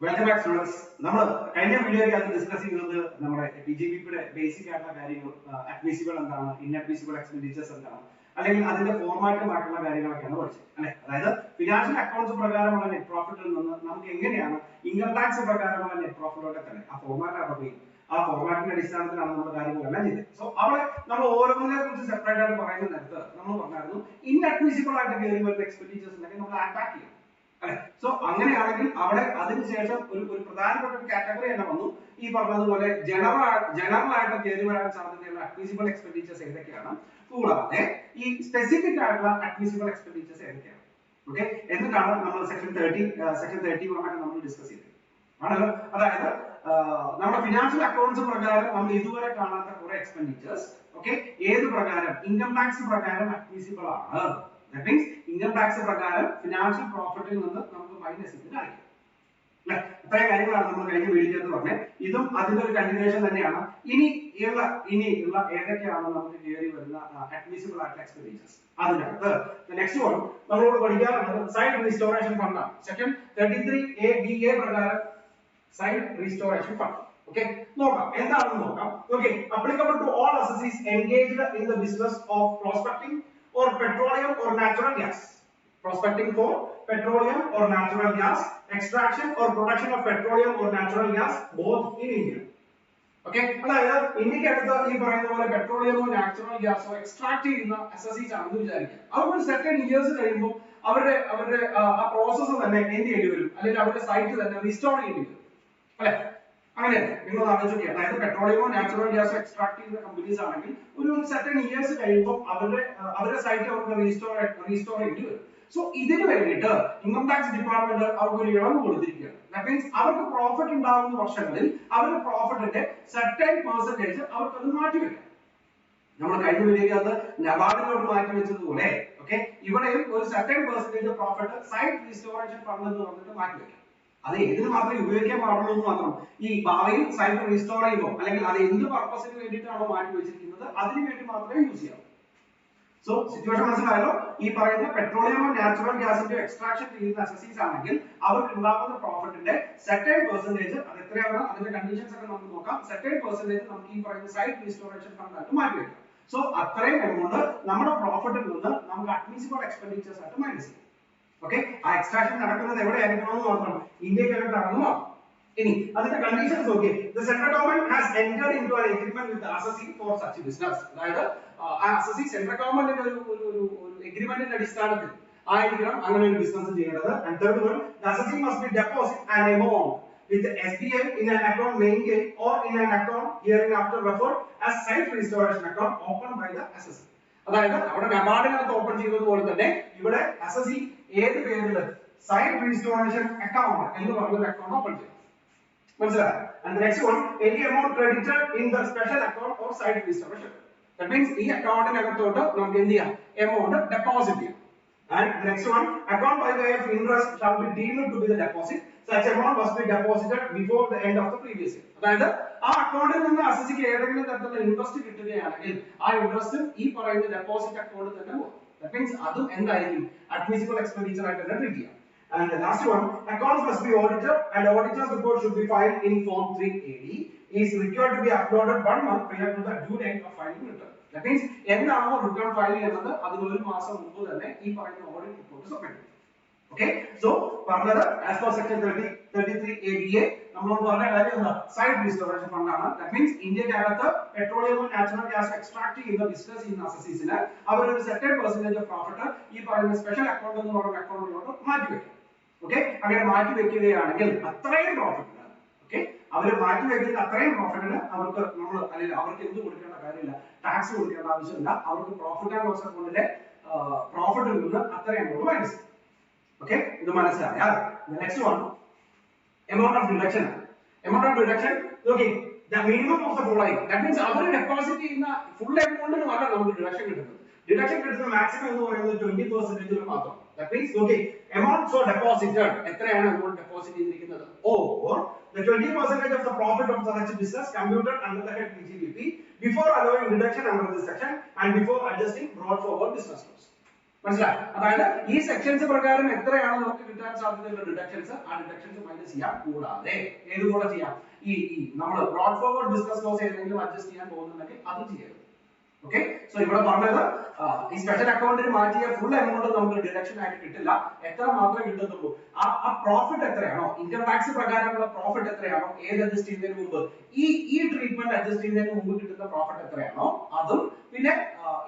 Welcome back students. നമ്മൾ കഴിഞ്ഞ വീഡിയോയ്ക്കകത്ത് discuss ചെയ്യുന്നത് നമ്മുടെ PGBP ബേസിക് ആയിട്ടുള്ള കാര്യങ്ങൾ, അഡ്മിസിബിൾ എന്താണ്, ഇൻഅഡ്മിസിബിൾ എക്സ്പെൻഡിച്ചേഴ്സ് എന്താണ്, അല്ലെങ്കിൽ അതിന്റെ ഫോർമാറ്റുമായിട്ടുള്ള കാര്യങ്ങളൊക്കെയാണ് പഠിച്ചത് അല്ലെ. അതായത് ഫിനാൻഷ്യൽ അക്കൗണ്ട്സ് പ്രകാരമുള്ള നെറ്റ് പ്രോഫിറ്റിൽ നിന്ന് നമുക്ക് എങ്ങനെയാണ് ഇൻകം ടാക്സ് പ്രകാരമുള്ള നെറ്റ് പ്രോഫിറ്റോടെ തന്നെ ആ ഫോർമാറ്റ് ആണ് ആ ഫോർമാറ്റിന്റെ അടിസ്ഥാനത്തിലാണ് നമ്മൾ കാര്യങ്ങളെല്ലാം ചെയ്തത്. സോ അവിടെ നമ്മൾ ഓരോന്നിനെ കുറിച്ച് സെപ്പറേറ്റ് ആയിട്ട് പറയുന്ന നേരത്ത് നമ്മൾ പറഞ്ഞായിരുന്നു ഇൻഅഡ്മിസിബിൾ ആയിട്ട് കയറി വരുന്ന എക്സ്പെൻഡിച്ചേഴ്സ് ഉണ്ടെങ്കിൽ നമ്മൾ അറ്റാക്ക് ചെയ്യണം അല്ലെ. സോ അങ്ങനെയാണെങ്കിൽ അവിടെ അതിനുശേഷം ഒരു പ്രധാനപ്പെട്ട ഒരു കാറ്റഗറി തന്നെ വന്നു. ഈ പറഞ്ഞതുപോലെ ജനറൽ ആയിട്ട് കയറി വരാൻ സാധ്യതയുള്ള അഡ്മിസിബിൾ എക്സ്പെൻഡിച്ചേഴ്സ് ഏതൊക്കെയാണ്, കൂടാതെ ഈ സ്പെസിഫിക് ആയിട്ടുള്ള അഡ്മിസിബിൾ എക്സ്പെൻഡിച്ചേഴ്സ് ഏതൊക്കെയാണ്. ഓക്കെ, എന്നിട്ടാണ് നമ്മൾ സെക്ഷൻ 31 നമ്മൾ ഡിസ്കസ് ചെയ്തത് ആണല്ലോ. അതായത് നമ്മുടെ ഫിനാൻഷ്യൽ അക്കൗണ്ട്സ് പ്രകാരം നമ്മൾ ഇതുവരെ കാണാത്ത കുറെ എക്സ്പെൻഡിച്ചേഴ്സ് ഓക്കെ ഏത് പ്രകാരം ഇൻകം ടാക്സ് പ്രകാരം അഡ്മിസിബിൾ ആണ്. That means ഇൻകം ടാക്സ് പ്രകാരം ഫിനാൻഷ്യൽ പ്രോഫിറ്റിൽ നിന്ന് നമുക്ക് മൈനസ് ചെയ്ത് കാണിക്കാം അല്ലെ. ഇത്രയും കാര്യങ്ങളാണ് നമ്മൾ കഴിഞ്ഞ വീഡിയോയിൽ പറഞ്ഞത്. ഇതും അതിന്റെ ഒരു കണ്ടിന്യൂഷൻ തന്നെയാണ്. ഇനിയുള്ള ഏതൊക്കെയാണ് നമുക്ക് കയറി വരുന്ന അഡ്മിസിബിൾ ആയിട്ടുള്ള എക്സ്പെൻഡിച്ചേഴ്സ്. അതിനകത്ത് നെക്സ്റ്റ് വൺ നമ്മളോട് പഠിക്കാറുള്ളത് സൈഡ് റീസ്റ്റോറേഷൻ ഫണ്ട് ആണ്. സെക്ഷൻ 33A പ്രകാരം സൈഡ് റീസ്റ്റോറേഷൻ ഫണ്ട്. ഓക്കെ, നോക്കാം എന്താണെന്ന് നോക്കാം. Okay, applicable to all associates engaged in the business of prospecting or petroleum or natural gas. Prospecting for petroleum or natural gas, extraction or production of petroleum or natural gas both in India. Okay, അതായത് ഇന്ത്യക്കകത്ത് ഈ പറയുന്ന പോലെ പെട്രോളിയമോ natural ഗ്യാസോ extract ചെയ്യുന്ന assessees ആണെന്ന് വിചാരിക്കുക. അവർ second years കഴിയുമ്പോൾ അവരുടെ ആ പ്രോസസ്സ് തന്നെ എന്ത് ചെയ്യേണ്ടി വരും, അല്ലെങ്കിൽ അവരുടെ സൈറ്റ് തന്നെ റീസ്റ്റോർ ചെയ്യേണ്ടി വരും അല്ലെ. അങ്ങനെയല്ലേ നിങ്ങൾ ആലോചിക്കുക. അതായത് പെട്രോളിയമോ നാച്ചുറൽ ഗ്യാസോ എക്സ്ട്രാക്ട് ചെയ്യുന്ന കമ്പനീസ് ആണെങ്കിൽ ഒരു സെർട്ടൺ ഇയേഴ്സ് കഴിയുമ്പോൾ അവരുടെ സൈറ്റ് അവർക്ക് റീസ്റ്റോർ ചെയ്യേണ്ടി വരും. സോ ഇതിന് വേണ്ടിയിട്ട് ഇൻകം ടാക്സ് ഡിപ്പാർട്ട്മെന്റ് അവർക്ക് ഒരു ഇളവ് കൊടുത്തിരിക്കുകയാണ്. ദാറ്റ് മീൻസ് അവർക്ക് പ്രോഫിറ്റ് ഉണ്ടാകുന്ന വർഷങ്ങളിൽ അവരുടെ പ്രോഫിറ്റിന്റെ സെർട്ടൺ പെർസെന്റേജ് അവർക്ക് അത് മാറ്റിവെക്കാം. നമ്മൾ കഴിഞ്ഞ വീഡിയോക്കകത്ത് നബാർഡിലോട്ട് മാറ്റി വെച്ചതുപോലെ ഓക്കെ ഇവിടെയും ഒരു certain percentage profit site restoration fund എന്ന് പറഞ്ഞിട്ട് മാറ്റിവെക്കാം. അത് ഏതിന് മാത്രമേ ഉപയോഗിക്കാൻ പാടുള്ളൂ എന്ന് മാത്രം. ഈ ഭാവിയിൽ സൈറ്റ് റീസ്റ്റോർ ചെയ്യുമ്പോൾ അല്ലെങ്കിൽ അത് എന്ത് പർപ്പസിന് വേണ്ടിയിട്ടാണോ മാറ്റി വെച്ചിരിക്കുന്നത് അതിന് വേണ്ടി മാത്രമേ യൂസ് ചെയ്യാവൂ. സോ സിറ്റുവേഷൻ മനസ്സിലായല്ലോ. ഈ പറയുന്ന പെട്രോളിയമോ നാച്ചുറൽ ഗ്യാസിന്റെ എക്സ്ട്രാക്ഷൻ ചെയ്യുന്ന അസസീസ് ആണെങ്കിൽ അവർക്ക് ഉണ്ടാകുന്ന പ്രോഫിറ്റിന്റെ സെർട്ടൺ പെർസെന്റേജ് അത് എത്രയാണ്, അതിന്റെ കണ്ടീഷൻസ് ഒക്കെ നമുക്ക് നോക്കാം. സെർട്ടൺ പെർസെന്റേജ് നമുക്ക് ഈ പറയുന്ന സൈറ്റ് റീസ്റ്റോറേഷൻ ഫണ്ട് ആയിട്ട് മാറ്റി വെക്കാം. സോ അത്രയും എമൗണ്ട് നമ്മുടെ പ്രോഫിറ്റിൽ നിന്ന് നമുക്ക് അഡ്മിസിബിൾ എക്സ്പെൻഡിച്ചേഴ്സ് ആയിട്ട് മൈനസ് ചെയ്യാം. ഓക്കെ, ആ എക്സ്ട്രാക്ഷൻ നടക്കുന്നത് എവിടെയായിരിക്കണമെന്ന് മാത്രം ഇന്ത്യക്കകത്ത് നടന്നു. ഇനി അതിന്റെ കണ്ടീഷൻസ് നോക്കി. The central government has entered into an agreement with the assessee for such a business. അതായത് ആ അസസി സെൻട്രൽ ഗവൺമെന്റിന്റെ ഒരു എഗ്രിമെന്റിന്റെ അടിസ്ഥാനത്തിൽ ആയിരിക്കണം അങ്ങനെ ഒരു ബിസിനസ് ചെയ്യേണ്ടത്. And third one, the assessee must be deposit an amount with the SBI in an account maintained or in an account hereinafter referred as site restoration account opened by the assessee. അതായത് അവിടെ നബാർഡിനകത്ത് open ചെയ്തതുപോലെ തന്നെ ഇവിടെ assessee ഏത് പേരില് site restoration account എന്ന് പറഞ്ഞൊരു account open ചെയ്യും. മനസ്സിലായോ? And the next one, any amount credited in the special account or site restoration. That means ഈ അക്കൗണ്ടിനകത്തോട്ട് നമുക്ക് എന്ത് ചെയ്യാം, എമൗണ്ട് ഡെപ്പോസിറ്റ് ചെയ്യാം. And the next one, account by way of interest shall be deemed to be the deposit. Such amount must be deposited before the end of the previous year. അതായത് ആ അക്കൗണ്ടിൽ നിന്ന് അസസിക്ക് ഏതെങ്കിലും തരത്തിലുള്ള ഇൻട്രസ്റ്റ് കിട്ടുകയാണെങ്കിൽ ആ interest ഈ പറയുന്ന ഡെപ്പോസിറ്റ് അക്കൗണ്ടിൽ തന്നെ പോകും. That means അതും എന്തായിരിക്കും, അഡ്മിസിബിൾ എക്സ്പെൻഡിച്ചർ ആയിട്ട് തന്നെ ട്രീറ്റ് ചെയ്യാം. And the last one, accounts must be audited and auditor's report should be filed in form 3AD. Is required to be uploaded 1 month prior to the due date of filing return. That means എന്നാണോ return file ചെയ്യുന്നത് അതിന് ഒരു മാസം മുമ്പ് തന്നെ ഈ പറയുന്ന audit report submit ചെയ്യണം. Okay, so പറഞ്ഞത് as per section 33ABA നമ്മളോട് പറഞ്ഞ കാര്യം എന്താ, സൈറ്റ് റീസ്റ്റോറേഷൻ ഫണ്ട് ആണ്. That means ഇന്ത്യക്കകത്ത് പെട്രോളിയമോ നാച്ചുറൽ ഗ്യാസ് എക്സ്ട്രാക്ട് ചെയ്യുന്ന ബിസിനസ് ചെയ്യുന്ന അസസീസിന് അവർ ഒരു സെർട്ടൺ പെർസെന്റേജ് ഓഫ് പ്രോഫിറ്റ് ഈ പറയുന്ന സ്പെഷ്യൽ അക്കൗണ്ട് എന്ന് പറയുന്ന അക്കൗണ്ടിലോട്ട് മാറ്റി വെക്കും. ഓക്കെ, അങ്ങനെ മാറ്റി വെക്കുകയാണെങ്കിൽ അത്രയും പ്രോഫിറ്റിന് അവർ മാറ്റി വെക്കുന്ന അത്രയും പ്രോഫിറ്റിന് അവർക്ക് നമ്മൾ അല്ലെങ്കിൽ അവർക്ക് എന്ത് കൊടുക്കേണ്ട കാര്യമില്ല, ടാക്സ് കൊടുക്കേണ്ട ആവശ്യമില്ല. അവർക്ക് പ്രോഫിറ്റ് ആൻഡ് ലോസ് അക്കൗണ്ടിലെ പ്രോഫിറ്റിൽ നിന്ന് അത്രയും അങ്ങോട്ട് മൈനസ്. ഓക്കെ, ഇത് മനസ്സിലായാൽ next one amount of deduction. Amount of deduction, okay, the minimum of the following. That means അവർ ഡെപ്പോസിറ്റ് ചെയ്യുന്ന ഫുൾ എമൗണ്ടിന് വല്ല നമുക്ക് ഡിഡക്ഷൻ കിട്ടുന്നത്. ഡിഡക്ഷൻ കിട്ടുന്ന മാക്സിമം എന്ന് പറയുന്നത് 20% മാത്രം. That means okay, amount so deposited എത്രയാണ് amount deposit ചെയ്തിരിക്കുന്നത്, or the 20% of the profit of such business computed under the head PGBP before allowing deduction under this section and before adjusting brought forward business loss. മനസ്സിലായി? അതായത് ഈ sections പ്രകാരം എത്രയാണ് നമുക്ക് കിട്ടാൻ സാധ്യതയുള്ള ഡിഡക്ഷൻസ്, ആ ഡിഡക്ഷൻസ് മൈനസ് ചെയ്യാം. കൂടാതെ ഏത് കൂടെ ചെയ്യാം, ഈ നമ്മൾ ബ്രോഡ് ഫോർവേഡ് ബിസിനസ് ലോസ് ഏതെങ്കിലും അഡ്ജസ്റ്റ് ചെയ്യാൻ പോകുന്നുണ്ടെങ്കിൽ അതും ചെയ്യാം. ഓക്കെ, സോ ഇവിടെ പറഞ്ഞത് ഈ സ്പെഷ്യൽ അക്കൗണ്ടിന് മാറ്റിയ ഫുൾ എമൗണ്ട് നമുക്ക് ഡിഡക്ഷൻ ആയിട്ട് കിട്ടില്ല. എത്ര മാത്രമേ കിട്ടുന്നുള്ളൂ, ആ പ്രോഫിറ്റ് എത്രയാണോ, ഇൻകം ടാക്സ് പ്രകാരമുള്ള പ്രോഫിറ്റ് എത്രയാണോ, ഏത് അഡ്ജസ്റ്റ് ചെയ്യുന്നതിന് മുമ്പ് ഈ ട്രീറ്റ്മെന്റ് അഡ്ജസ്റ്റ് ചെയ്യുന്നതിന് മുമ്പ് കിട്ടുന്ന പ്രോഫിറ്റ് എത്രയാണോ അതും, പിന്നെ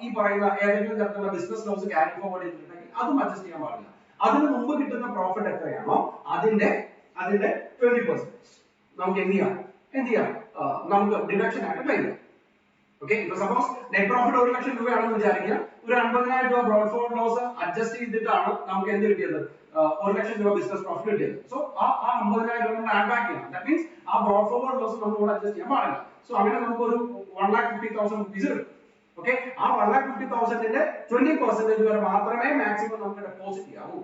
ഈ പറയുന്ന ഏതെങ്കിലും തരത്തിലുള്ള ബിസിനസ് ലോസ് ക്യാരി ഫോർവേഡ് ചെയ്തിട്ടുണ്ടെങ്കിൽ അതും അഡ്ജസ്റ്റ് ചെയ്യാൻ പാടില്ല. അതിന് മുമ്പ് കിട്ടുന്ന പ്രോഫിറ്റ് എത്രയാണോ അതിന്റെ 20% നമുക്ക് എന്ത് ചെയ്യാം, നമുക്ക് ഡിഡക്ഷൻ ആയിട്ട് ക്ലെയിം ചെയ്യാം. ഓക്കെ, ഇപ്പൊ സപ്പോസ് നെറ്റ് പ്രോഫിറ്റ് 1 ലക്ഷം രൂപയാണെന്ന് വിചാരിക്കുക, ഒരു 50,000 രൂപ ബ്രോഡ് ഫോർവേഡ് ലോസ് അഡ്ജസ്റ്റ് ചെയ്തിട്ടാണ് നമുക്ക് എന്ത് കിട്ടിയത്, 1 ലക്ഷം രൂപ ബിസിനസ് പ്രോഫിറ്റ് കിട്ടിയത്. സോ ആ 50,000 രൂപ നമ്മൾ ആഡ് ബാക്ക് ചെയ്യണം. ദാറ്റ് മീൻസ് ആ ബ്രോഡ് ഫോർവേഡ് ലോസ് നമ്മൾ ഇവിടെ അഡ്ജസ്റ്റ് ചെയ്യാൻ പാടില്ല. സോ അങ്ങനെ നമുക്ക് ഒരു 1,50,000 rupees കിട്ടും. ഓക്കെ, ആ 1,50,000ന്റെ 20% വരെ മാത്രമേ മാക്സിമം നമുക്ക് ഡെപ്പോസിറ്റ് ചെയ്യാവൂ.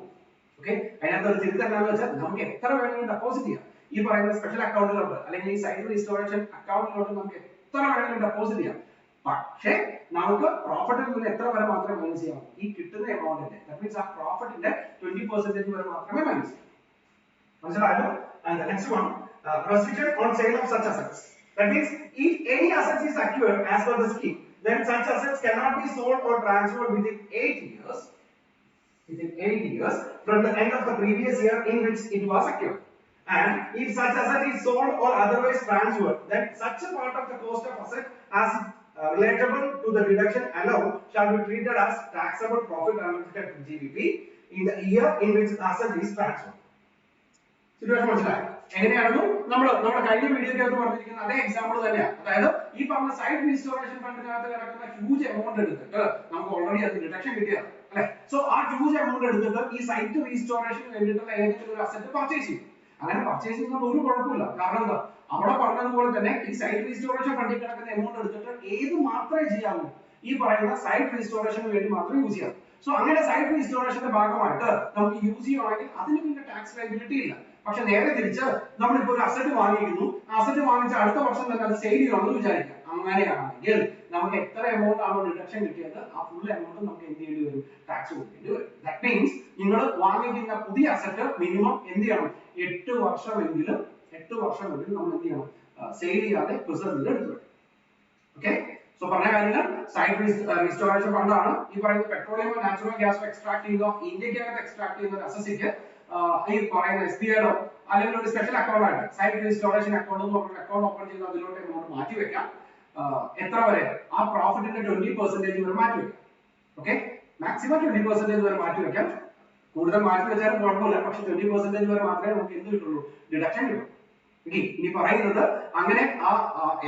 ഓക്കെ, അതിനകത്ത് ഒരു തിരുത്ത് എന്താണെന്ന് വെച്ചാൽ നമുക്ക് എത്ര വേണമെങ്കിലും ഡെപ്പോസിറ്റ് ചെയ്യാം. ഈ പറയുന്ന സ്പെഷ്യൽ അക്കൗണ്ടിലോട്ട് അല്ലെങ്കിൽ ഈ സൈഡ് റീസ്റ്റോറേഷൻ അക്കൗണ്ടിലോട്ട് നമുക്ക് എത്ര വേണമെങ്കിലും ഡെപ്പോസിറ്റ് ചെയ്യാം. പക്ഷേ നമുക്ക് പ്രോഫിറ്റിൽ നിന്ന് എത്ര വരെ മാത്രമേ മൈനസ് ചെയ്യാവൂ, ഈ കിട്ടുന്ന എമൗണ്ടിന്റെ, ദാറ്റ് മീൻസ് ആ പ്രോഫിറ്റിന്റെ 20% വരെ മാത്രമേ മൈനസ് ചെയ്യാവൂ. മനസ്സിലായോ? And the next one, restriction on sale of such assets. That means if any assets is acquired as per the scheme, then such assets cannot be sold or transferred within 8 years. Within 8 years from the end of the previous year in which it was acquired. And if such asset is sold or otherwise transferred, then such a part of the cost of asset as relatable to the deduction allowed shall be treated as taxable profit under GBP in the year in which the asset is transferred. Situation മനസ്സിലായോ? എങ്ങനെയായിരുന്നു നമ്മുടെ കഴിഞ്ഞ വീഡിയോയ്ക്കകത്ത് പറഞ്ഞിരിക്കുന്ന അതേ example തന്നെയാണ്. അതായത് ഈ പറഞ്ഞ സൈഡ് റീസ്റ്റോറേഷൻ ഫണ്ടിനകത്ത് കിടക്കുന്ന ഹ്യൂജ് എമൗണ്ട് എടുത്തിട്ട് നമുക്ക് ഓൾറെഡി അത് ഡിഡക്ഷൻ കിട്ടിയതാണ് അല്ലെ. സോ ആ ഹ്യൂജ് എമൗണ്ട് എടുത്തിട്ട് ഈ സൈറ്റ് റീസ്റ്റോറേഷന് വേണ്ടിയിട്ടുള്ള ഏതെങ്കിലും ഒരു അസറ്റ് പർച്ചേസ് ചെയ്യും. അങ്ങനെ പർച്ചേസ് ചെയ്യുന്നത് ഒരു കുഴപ്പമില്ല. കാരണം എന്താ, അവിടെ പറഞ്ഞതുപോലെ തന്നെ ഈ സൈറ്റ് റീസ്റ്റോറേഷൻ ഫണ്ടിൽ കിടക്കുന്ന എമൗണ്ട് എടുത്തിട്ട് ഏത് മാത്രമേ ചെയ്യാവൂ, ഈ പറയുന്ന സൈറ്റ് റീസ്റ്റോറേഷന് വേണ്ടി മാത്രമേ യൂസ് ചെയ്യാവൂ. സോ അങ്ങനെ സൈറ്റ് റീസ്റ്റോറേഷന്റെ ഭാഗമായിട്ട് നമുക്ക് യൂസ് ചെയ്യുവാണെങ്കിൽ അതിന് പിന്നെ ടാക്സ് ലയബിലിറ്റി ഇല്ല. പക്ഷെ നേരെ തിരിച്ച് നമ്മളിപ്പോ ഒരു അസറ്റ് വാങ്ങിക്കുന്നു, അസറ്റ് വാങ്ങിച്ച അടുത്ത വർഷം തന്നെ അത് സെയിൽ ചെയ്യണമെന്ന് വിചാരിക്കാം. അങ്ങനെയാണെങ്കിൽ നമുക്ക് എത്ര എമൗണ്ട് ആണോ ഡിഡക്ഷൻ കിട്ടിയത് ആ ഫുൾ എമൗണ്ട് നമുക്ക് എന്ത് ചെയ്യേണ്ടി വരും, ടാക്സ് കൊടുക്കേണ്ടി വരും. ദാറ്റ് മീൻസ് നിങ്ങൾ വാങ്ങിക്കുന്ന പുതിയ അസറ്റ് മിനിമം എന്ത് ചെയ്യണം, 8 വർഷമെങ്കിലും നമ്മൾ എന്ത് ചെയ്യണം, സെയിൽ ചെയ്യാതെ പ്രിസർവ് ചെയ്ത് എടുത്തു. ഓക്കെ, സോ പറഞ്ഞ കാര്യങ്ങൾ സൈഡ് റീസ്റ്റോറേഷൻ ഫണ്ടാണ്. ഈ പറയുന്ന പെട്രോളിയമോ നാച്ചുറൽ ഗ്യാസോ എക്സ്ട്രാക്ട് ചെയ്യുന്ന ഇന്ത്യക്കകത്ത് എക്സ്ട്രാക്ട് ചെയ്യുന്ന ഒരു അസസിക്ക് ഈ പറയുന്ന SBIയോ അല്ലെങ്കിൽ ഒരു സ്പെഷ്യൽ അക്കൗണ്ട് ആയിട്ട് സൈഡ് റീസ്റ്റോറേഷൻ അക്കൗണ്ട് എന്ന് പറഞ്ഞ അക്കൗണ്ട് ഓപ്പൺ ചെയ്ത് അതിലോട്ട് എമൗണ്ട് മാറ്റി വെക്കാം. എത്ര വരെ, ആ പ്രോഫിറ്റിന്റെ 20% വരെ മാറ്റി വെക്കാം. ഓക്കെ, മാക്സിമം 20% വരെ മാറ്റി വെക്കാം. കൂടുതൽ മാറ്റി വെച്ചാലും കുഴപ്പമില്ല, പക്ഷെ 20% വരെ മാത്രമേ നമുക്ക് എന്ത് കിട്ടുള്ളൂ, ഡിഡക്ഷൻ കിട്ടും. ഇനി പറയുന്നത് അങ്ങനെ ആ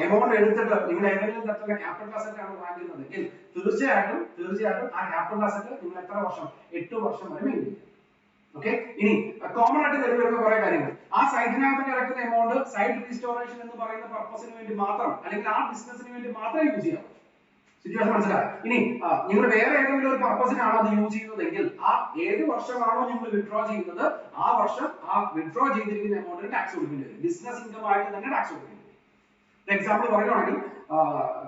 എമൗണ്ട് എടുത്തിട്ട് നിങ്ങൾ ഏതെങ്കിലും തരത്തിലുള്ള ക്യാപിറ്റൽ അസറ്റ് ആണ് വാങ്ങിക്കുന്നതെങ്കിൽ തീർച്ചയായിട്ടും ആ ക്യാപിറ്റൽ അസറ്റ് നിങ്ങൾ എത്ര വർഷം, 8 വർഷം വരെ മെയിൻറ്റെയിൻ ചെയ്യും. ഓക്കെ, ഇനി കോമൺ ആയിട്ട് വരുന്ന കുറെ കാര്യങ്ങൾ, ആ സൈറ്റിനകത്ത് കിടക്കുന്ന എമൗണ്ട് സൈറ്റ് റീസ്റ്റോറേഷൻ എന്ന് പറയുന്ന പർപ്പസിന് വേണ്ടി മാത്രം അല്ലെങ്കിൽ ആ ബിസിനസിന് വേണ്ടി മാത്രമേ യൂസ് ചെയ്യാവൂ. സിറ്റുവേഷൻ മനസ്സിലായി? ഇനി നിങ്ങൾ വേറെ ഏതെങ്കിലും ഒരു പർപ്പസിനാണ് അത് യൂസ് ചെയ്യുന്നതെങ്കിൽ ആ ഏത് വർഷമാണോ നിങ്ങൾ വിഡ്രോ ചെയ്യുന്നത് ആ വർഷം ആ വിഡ്രോ ചെയ്തിരിക്കുന്ന എമൗണ്ടിന് ടാക്സ് കൊടുക്കേണ്ടി വരും. ബിസിനസ് ഇൻകം ആയിട്ട് തന്നെ ടാക്സ് കൊടുക്കേണ്ടി വരും. എക്സാമ്പിൾ പറയുകയാണെങ്കിൽ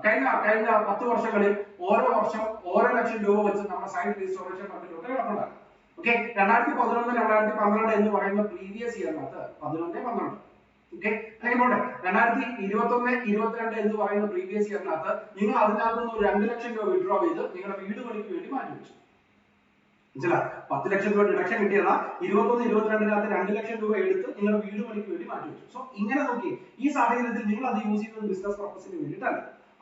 കഴിഞ്ഞ 10 വർഷങ്ങളിൽ ഓരോ വർഷം ഓരോ ലക്ഷം രൂപ വെച്ച് നമ്മുടെ സൈറ്റ് റീസ്റ്റോറേഷൻ ഫണ്ടിലോട്ട് കിടപ്പുണ്ടാകും. ഓക്കെ, 2011 2012 എന്ന് പറയുന്ന പ്രീവിയസ് ഇയറിനകത്ത് 11-12 ഓക്കെ, അല്ലെങ്കിൽ പോട്ടെ 2021 22 എന്ന് പറയുന്ന പ്രീവിയസ് ഇയറിനകത്ത് നിങ്ങൾ അതിനകത്ത് നിന്ന് 2 ലക്ഷം രൂപ വിഡ്രോ ചെയ്ത് നിങ്ങളുടെ വീട് പണിക്ക് വേണ്ടി മാറ്റി വെച്ചു. മനസ്സിലായി? 10 ലക്ഷം രൂപ ഡിഡക്ഷൻ കിട്ടിയതാ, 21-22 2 ലക്ഷം രൂപ എടുത്ത് നിങ്ങളുടെ വീട് പണിക്ക് വേണ്ടി മാറ്റി വെച്ചു. സോ ഇങ്ങനെ നോക്കി ഈ സാഹചര്യത്തിൽ നിങ്ങൾ അത് യൂസ് ചെയ്യുന്നത് ബിസിനസ് പർപ്പസിന് വേണ്ടിയിട്ടല്ല.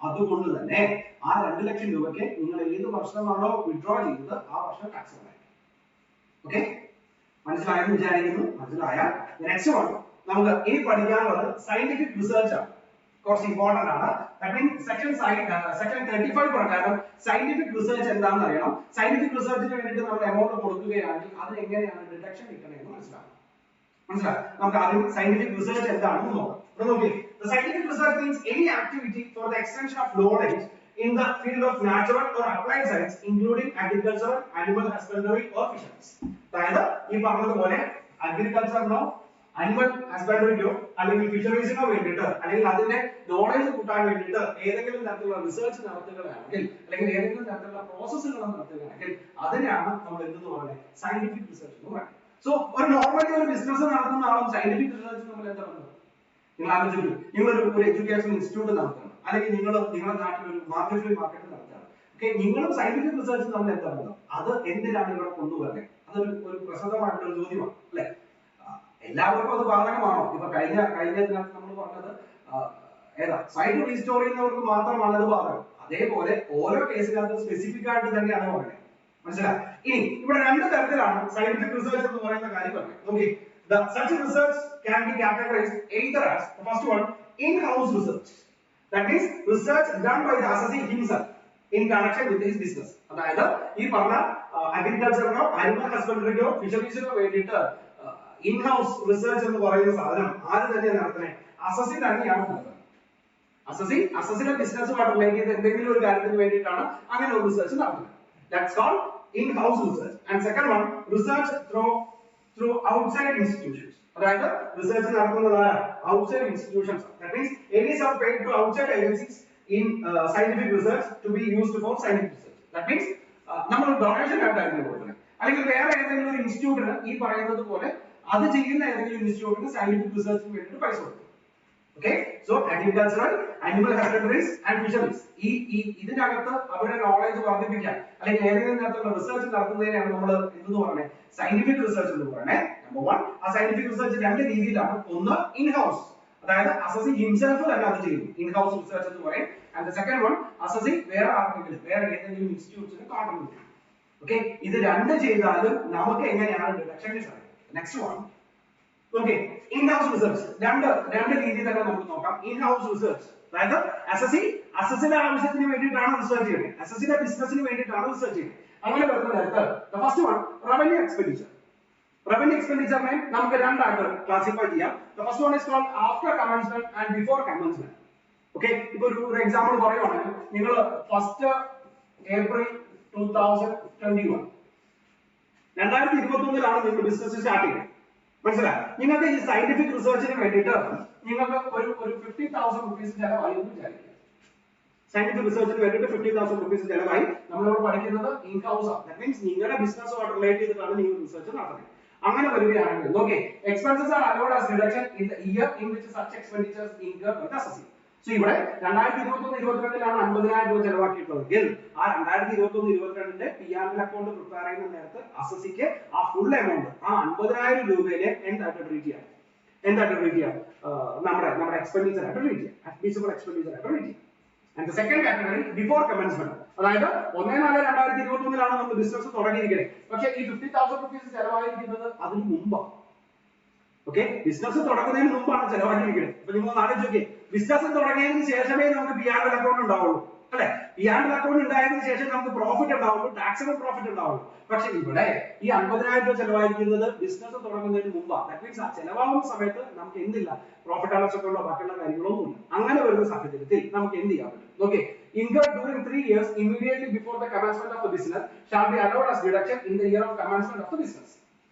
അതുകൊണ്ട് തന്നെ ആ 2 ലക്ഷം രൂപയ്ക്ക് നിങ്ങൾ ഏത് വർഷമാണോ വിഡ്രോ ചെയ്തത് ആ വർഷം ടാക്സ് ഉണ്ടായി. ഓക്കെ, മനസ്സിലായെന്ന് വിചാരിക്കുന്നു. മനസ്സിലായ നെക്സ്റ്റ് വൺ നമുക്ക് ഇനി പഠിക്കാനുള്ളത് സയന്റിഫിക് റിസർച്ച് ആണ്. കുറച്ച് ഇമ്പോർട്ടന്റ് ആണ്. സെക്ഷൻ 35 പ്രകാരം സയന്റിഫിക് റിസർച്ച് എന്താണെന്ന് അറിയണം. സയന്റിഫിക് റിസർച്ചിന് വേണ്ടിയിട്ട് നമ്മൾ എമൗണ്ട് കൊടുക്കുകയാണെങ്കിൽ അതിന് എങ്ങനെയാണ് ഡിഡക്ഷൻ കിട്ടണമെന്ന് മനസ്സിലാവും. നമുക്ക് ആദ്യം സയന്റിഫിക് റിസർച്ച് എന്താണെന്ന് നോക്കാം. The scientific research means any activity for the extension of knowledge in the field of natural or applied science including agriculture, animal husbandry or fisheries. അതായത് ഈ പറഞ്ഞതുപോലെ അഗ്രികൾച്ചറിനോ അനിമൽ ഹസ്ബൻഡറിക്കോ അല്ലെങ്കിൽ ഫിഷറീസിനോ വേണ്ടിയിട്ട് അല്ലെങ്കിൽ അതിന്റെ നോളേജ് കൂട്ടാൻ വേണ്ടിയിട്ട് ഏതെങ്കിലും തരത്തിലുള്ള റിസർച്ച് നടത്തുകയാണെങ്കിൽ അല്ലെങ്കിൽ ഏതെങ്കിലും തരത്തിലുള്ള പ്രോസസ്സുകൾ നടത്തുകയാണെങ്കിൽ അതിനാണ് നമ്മൾ എന്തെന്ന് പറയുന്നത് സയന്റിഫിക് റിസർച്ച് എന്ന് പറയുന്നത്. സോ ഒരു നോർമലി ഒരു ബിസിനസ് നടത്തുന്ന ആളും സയന്റിഫിക് റിസർച്ച് നമ്മൾ എന്താ പറയുന്നത്? നിങ്ങൾ ആലോചിച്ചു, നിങ്ങൾ ഒരു എഡ്യൂക്കേഷൻ ഇൻസ്റ്റിറ്റ്യൂട്ട് നടത്തണം അല്ലെങ്കിൽ നിങ്ങളുടെ നാട്ടിൽ ഒരു മാർക്കറ്റ് നടത്തണം. ഓക്കെ, നിങ്ങളും സയന്റിഫിക് റിസർച്ച് നമ്മൾ എന്താ പറയുന്നത്? അത് എന്തിനാണ് ഇവിടെ കൊണ്ടുവരുന്നത്? അതൊരു പ്രസക്തമായിട്ടുള്ള ഒരു ചോദ്യമാണ് അല്ലെ? എല്ലാവർക്കും അത് ബാധകമാണോ? ഇപ്പൊ കഴിഞ്ഞതിനകത്ത് നമ്മൾ പറഞ്ഞത് ഏതാ സൈറ്റ് റീസ്റ്റോർ ചെയ്യുന്നവർക്ക് മാത്രമാണ് അത് ബാധകം. അതേപോലെ ഓരോ കേസിനകത്ത് സ്പെസിഫിക് ആയിട്ട് തന്നെയാണ് പറയുന്നത്. മനസ്സിലായി? ഇനി ഇവിടെ രണ്ട് തരത്തിലാണ് സയന്റിഫിക് റിസർച്ച് എന്ന് പറയുന്ന കാര്യം പറയുന്നത്. നോക്കി, such research can be categorized either as the first one, in-house research, that means research done by the assessee himself in connection with his business. അതായത് ഈ പറഞ്ഞ അഗ്രികൾച്ചറിനോ അനിമൽ ഹസ്ബൻഡറിക്കോ ഫിഷറീസിനോ വേണ്ടിയിട്ട് in-house research എന്ന് പറയുന്ന സാധനം ആര് തന്നെയാണ് നടത്തുന്നത്? അസസി തന്നെയാണ് നടത്തുന്നത്. അസസിന്റെ ബിസിനസ്സുമായിട്ട് റിലേറ്റ് ചെയ്ത എന്തെങ്കിലും ഒരു കാര്യത്തിന് വേണ്ടിയിട്ടാണ് അങ്ങനെ ഒരു റിസർച്ച് നടത്തുന്നത്. That's called in-house research. And second one, research through outside institutions. അതായത് റിസർച്ച് നടത്തുന്നത് outside institutions. That means any sum paid to outside agencies in scientific research to be used for scientific research. That means നമ്മൾ donation ആയിട്ടായിരുന്നു കൊടുക്കുന്നത്, അല്ലെങ്കിൽ വേറെ ഏതെങ്കിലും ഒരു ഇൻസ്റ്റിറ്റ്യൂട്ടിന് ഈ പറയുന്നത് പോലെ അത് ചെയ്യുന്ന ഏതെങ്കിലും ഇൻസ്റ്റിറ്റ്യൂട്ടിന് സയന്റിഫിക് റിസർച്ചിന് വേണ്ടിയിട്ട് പൈസ കൊടുക്കും. Okay, so agricultural, animal husbandries and fisheries ഇതിനകത്ത് അവരുടെ നോളേജ് വർദ്ധിപ്പിക്കാൻ അല്ലെങ്കിൽ ഏതെങ്കിലും തരത്തിലുള്ള റിസർച്ച് നടത്തുന്നതിനാണ് നമ്മൾ എന്തെന്ന് പറയുന്നത്? സയന്റിഫിക് റിസർച്ച് എന്ന് പറയുന്നത്. നമ്പർ 1, ആ സയന്റിഫിക് റിസർച്ച് രണ്ട് രീതിയിലാണ്. ഒന്ന് ഇൻ ഹൗസ്, അതായത് അസസി ഹിംസെൽഫ് തന്നെ അത് ചെയ്യുന്നു, ഇൻ ഹൗസ് റിസർച്ച് എന്ന് പറയും. And the second one, assessee വേറെ ആർക്കെങ്കിലും വേറെ ഏതെങ്കിലും ഇൻസ്റ്റിറ്റ്യൂട്ട്സിന് കോൺട്രിബ്യൂട്ട് ചെയ്യും. ഓക്കെ, ഇത് രണ്ട് ചെയ്താലും നമുക്ക് എങ്ങനെയാണ് ഡിഡക്ഷൻ കിട്ടുന്നത്? Next one, okay, in-house research രണ്ട് രീതിയിൽ തന്നെ നമുക്ക് നോക്കാം. in-house research അതായത് അസസിന്റെ ആവശ്യത്തിന് വേണ്ടിയിട്ടാണ് റിസർച്ച് ചെയ്യുന്നത്, അസസിന്റെ ബിസിനസിന് വേണ്ടിയിട്ടാണ് റിസർച്ച് ചെയ്യുന്നത്. അങ്ങനെ വരുന്ന നേരത്ത് the first one, revenue expenditure. revenue expenditure നെ നമുക്ക് രണ്ടായിട്ട് ക്ലാസിഫൈ ചെയ്യാം. the first one is called after commencement and before commencement. Okay, ഇപ്പൊ ഒരു എക്സാമ്പിൾ പറയുവാണെങ്കിൽ നിങ്ങൾ 1st April 2021 2021 നിങ്ങൾ ബിസിനസ് സ്റ്റാർട്ട് ചെയ്യുന്നത്. മനസ്സിലായി? നിങ്ങൾക്ക് ഈ സയന്റിഫിക് റിസർച്ചിന് വേണ്ടിയിട്ട് നിങ്ങൾക്ക് ഒരു 50,000 rupees ചെലവായി എന്ന് വിചാരിക്കുക. സയന്റിഫിക് റിസർച്ചിന് വേണ്ടിയിട്ട് 50,000 rupees ചെലവായി. നമ്മളിവിടെ പഠിക്കുന്നത് ഇൻ ഹൗസ് ആണ്. ദാറ്റ് മീൻസ് നിങ്ങളുടെ ബിസിനസ്സുമായിട്ട് റിലേറ്റ് ചെയ്തിട്ടാണ് നിങ്ങൾ റിസർച്ച് നടത്തുന്നത്. അങ്ങനെ വരികയാണെങ്കിൽ okay, expenses are allowed as deduction in the year in which such expenditures incurred by the assessee. So ഇവിടെ 2021-22 50,000 രൂപ ചെലവാക്കിയിട്ടുള്ളതെങ്കിൽ ആ 2021-22 P&L അക്കൗണ്ട് പ്രിപ്പയർ ചെയ്യുന്ന നേരത്ത് അസസിക്ക് ആ ഫുൾ എമൗണ്ട് ആ 50,000 രൂപയിലെ എന്തായിട്ട് ട്രീറ്റ് ചെയ്യാം? നമ്മുടെ എക്സ്പെൻഡിച്ചർ ആയിട്ട് ട്രീറ്റ് ചെയ്യാം, അഡ്മിസിബിൾ എക്സ്പെൻഡിച്ചർ ആയിട്ട് ട്രീറ്റ് ചെയ്യാം. And second category before commencement, അതായത് 1/4/2021 നമ്മൾ ബിസിനസ് തുടങ്ങിയിരിക്കുന്നത്. പക്ഷേ ഈ 50,000 rupees ചെലവായിരിക്കുന്നത് അതിന് മുമ്പാണ്. ഓക്കെ, ബിസിനസ് തുടങ്ങുന്നതിന് മുമ്പാണ് ചെലവാക്കിയിരിക്കുന്നത്. അപ്പൊ നിങ്ങൾ ആലോചിച്ച് നോക്കിയേ, ബിസിനസ് തുടങ്ങിയതിന് ശേഷമേ നമുക്ക് P&L അക്കൗണ്ട് ഉണ്ടാവുള്ളൂ അല്ലെ? P&L അക്കൗണ്ട് ഉണ്ടായതിനു ശേഷം നമുക്ക് പ്രോഫിറ്റ് ഉണ്ടാവുള്ളൂ, ടാക്സബിൾ പ്രോഫിറ്റ് ഉണ്ടാവുള്ളൂ. പക്ഷെ ഇവിടെ ഈ 50,000 രൂപ ചെലവായിരിക്കുന്നത് ബിസിനസ് തുടങ്ങുന്നതിന് മുമ്പാണ്. ദാറ്റ് മീൻസ് ആ ചെലവാകുന്ന സമയത്ത് നമുക്ക് എന്തില്ല, പ്രോഫിറ്റ് ആൻഡ് ലോസ് അക്കൗണ്ടോ ബാക്കിയുള്ള കാര്യങ്ങളൊന്നും ഇല്ല. അങ്ങനെ വരുന്ന സാഹചര്യത്തിൽ നമുക്ക് എന്ത് ചെയ്യാൻ പറ്റും? Okay, incurred during 3 years immediately before the commencement of the business shall be allowed as deduction in the year of commencement of the business.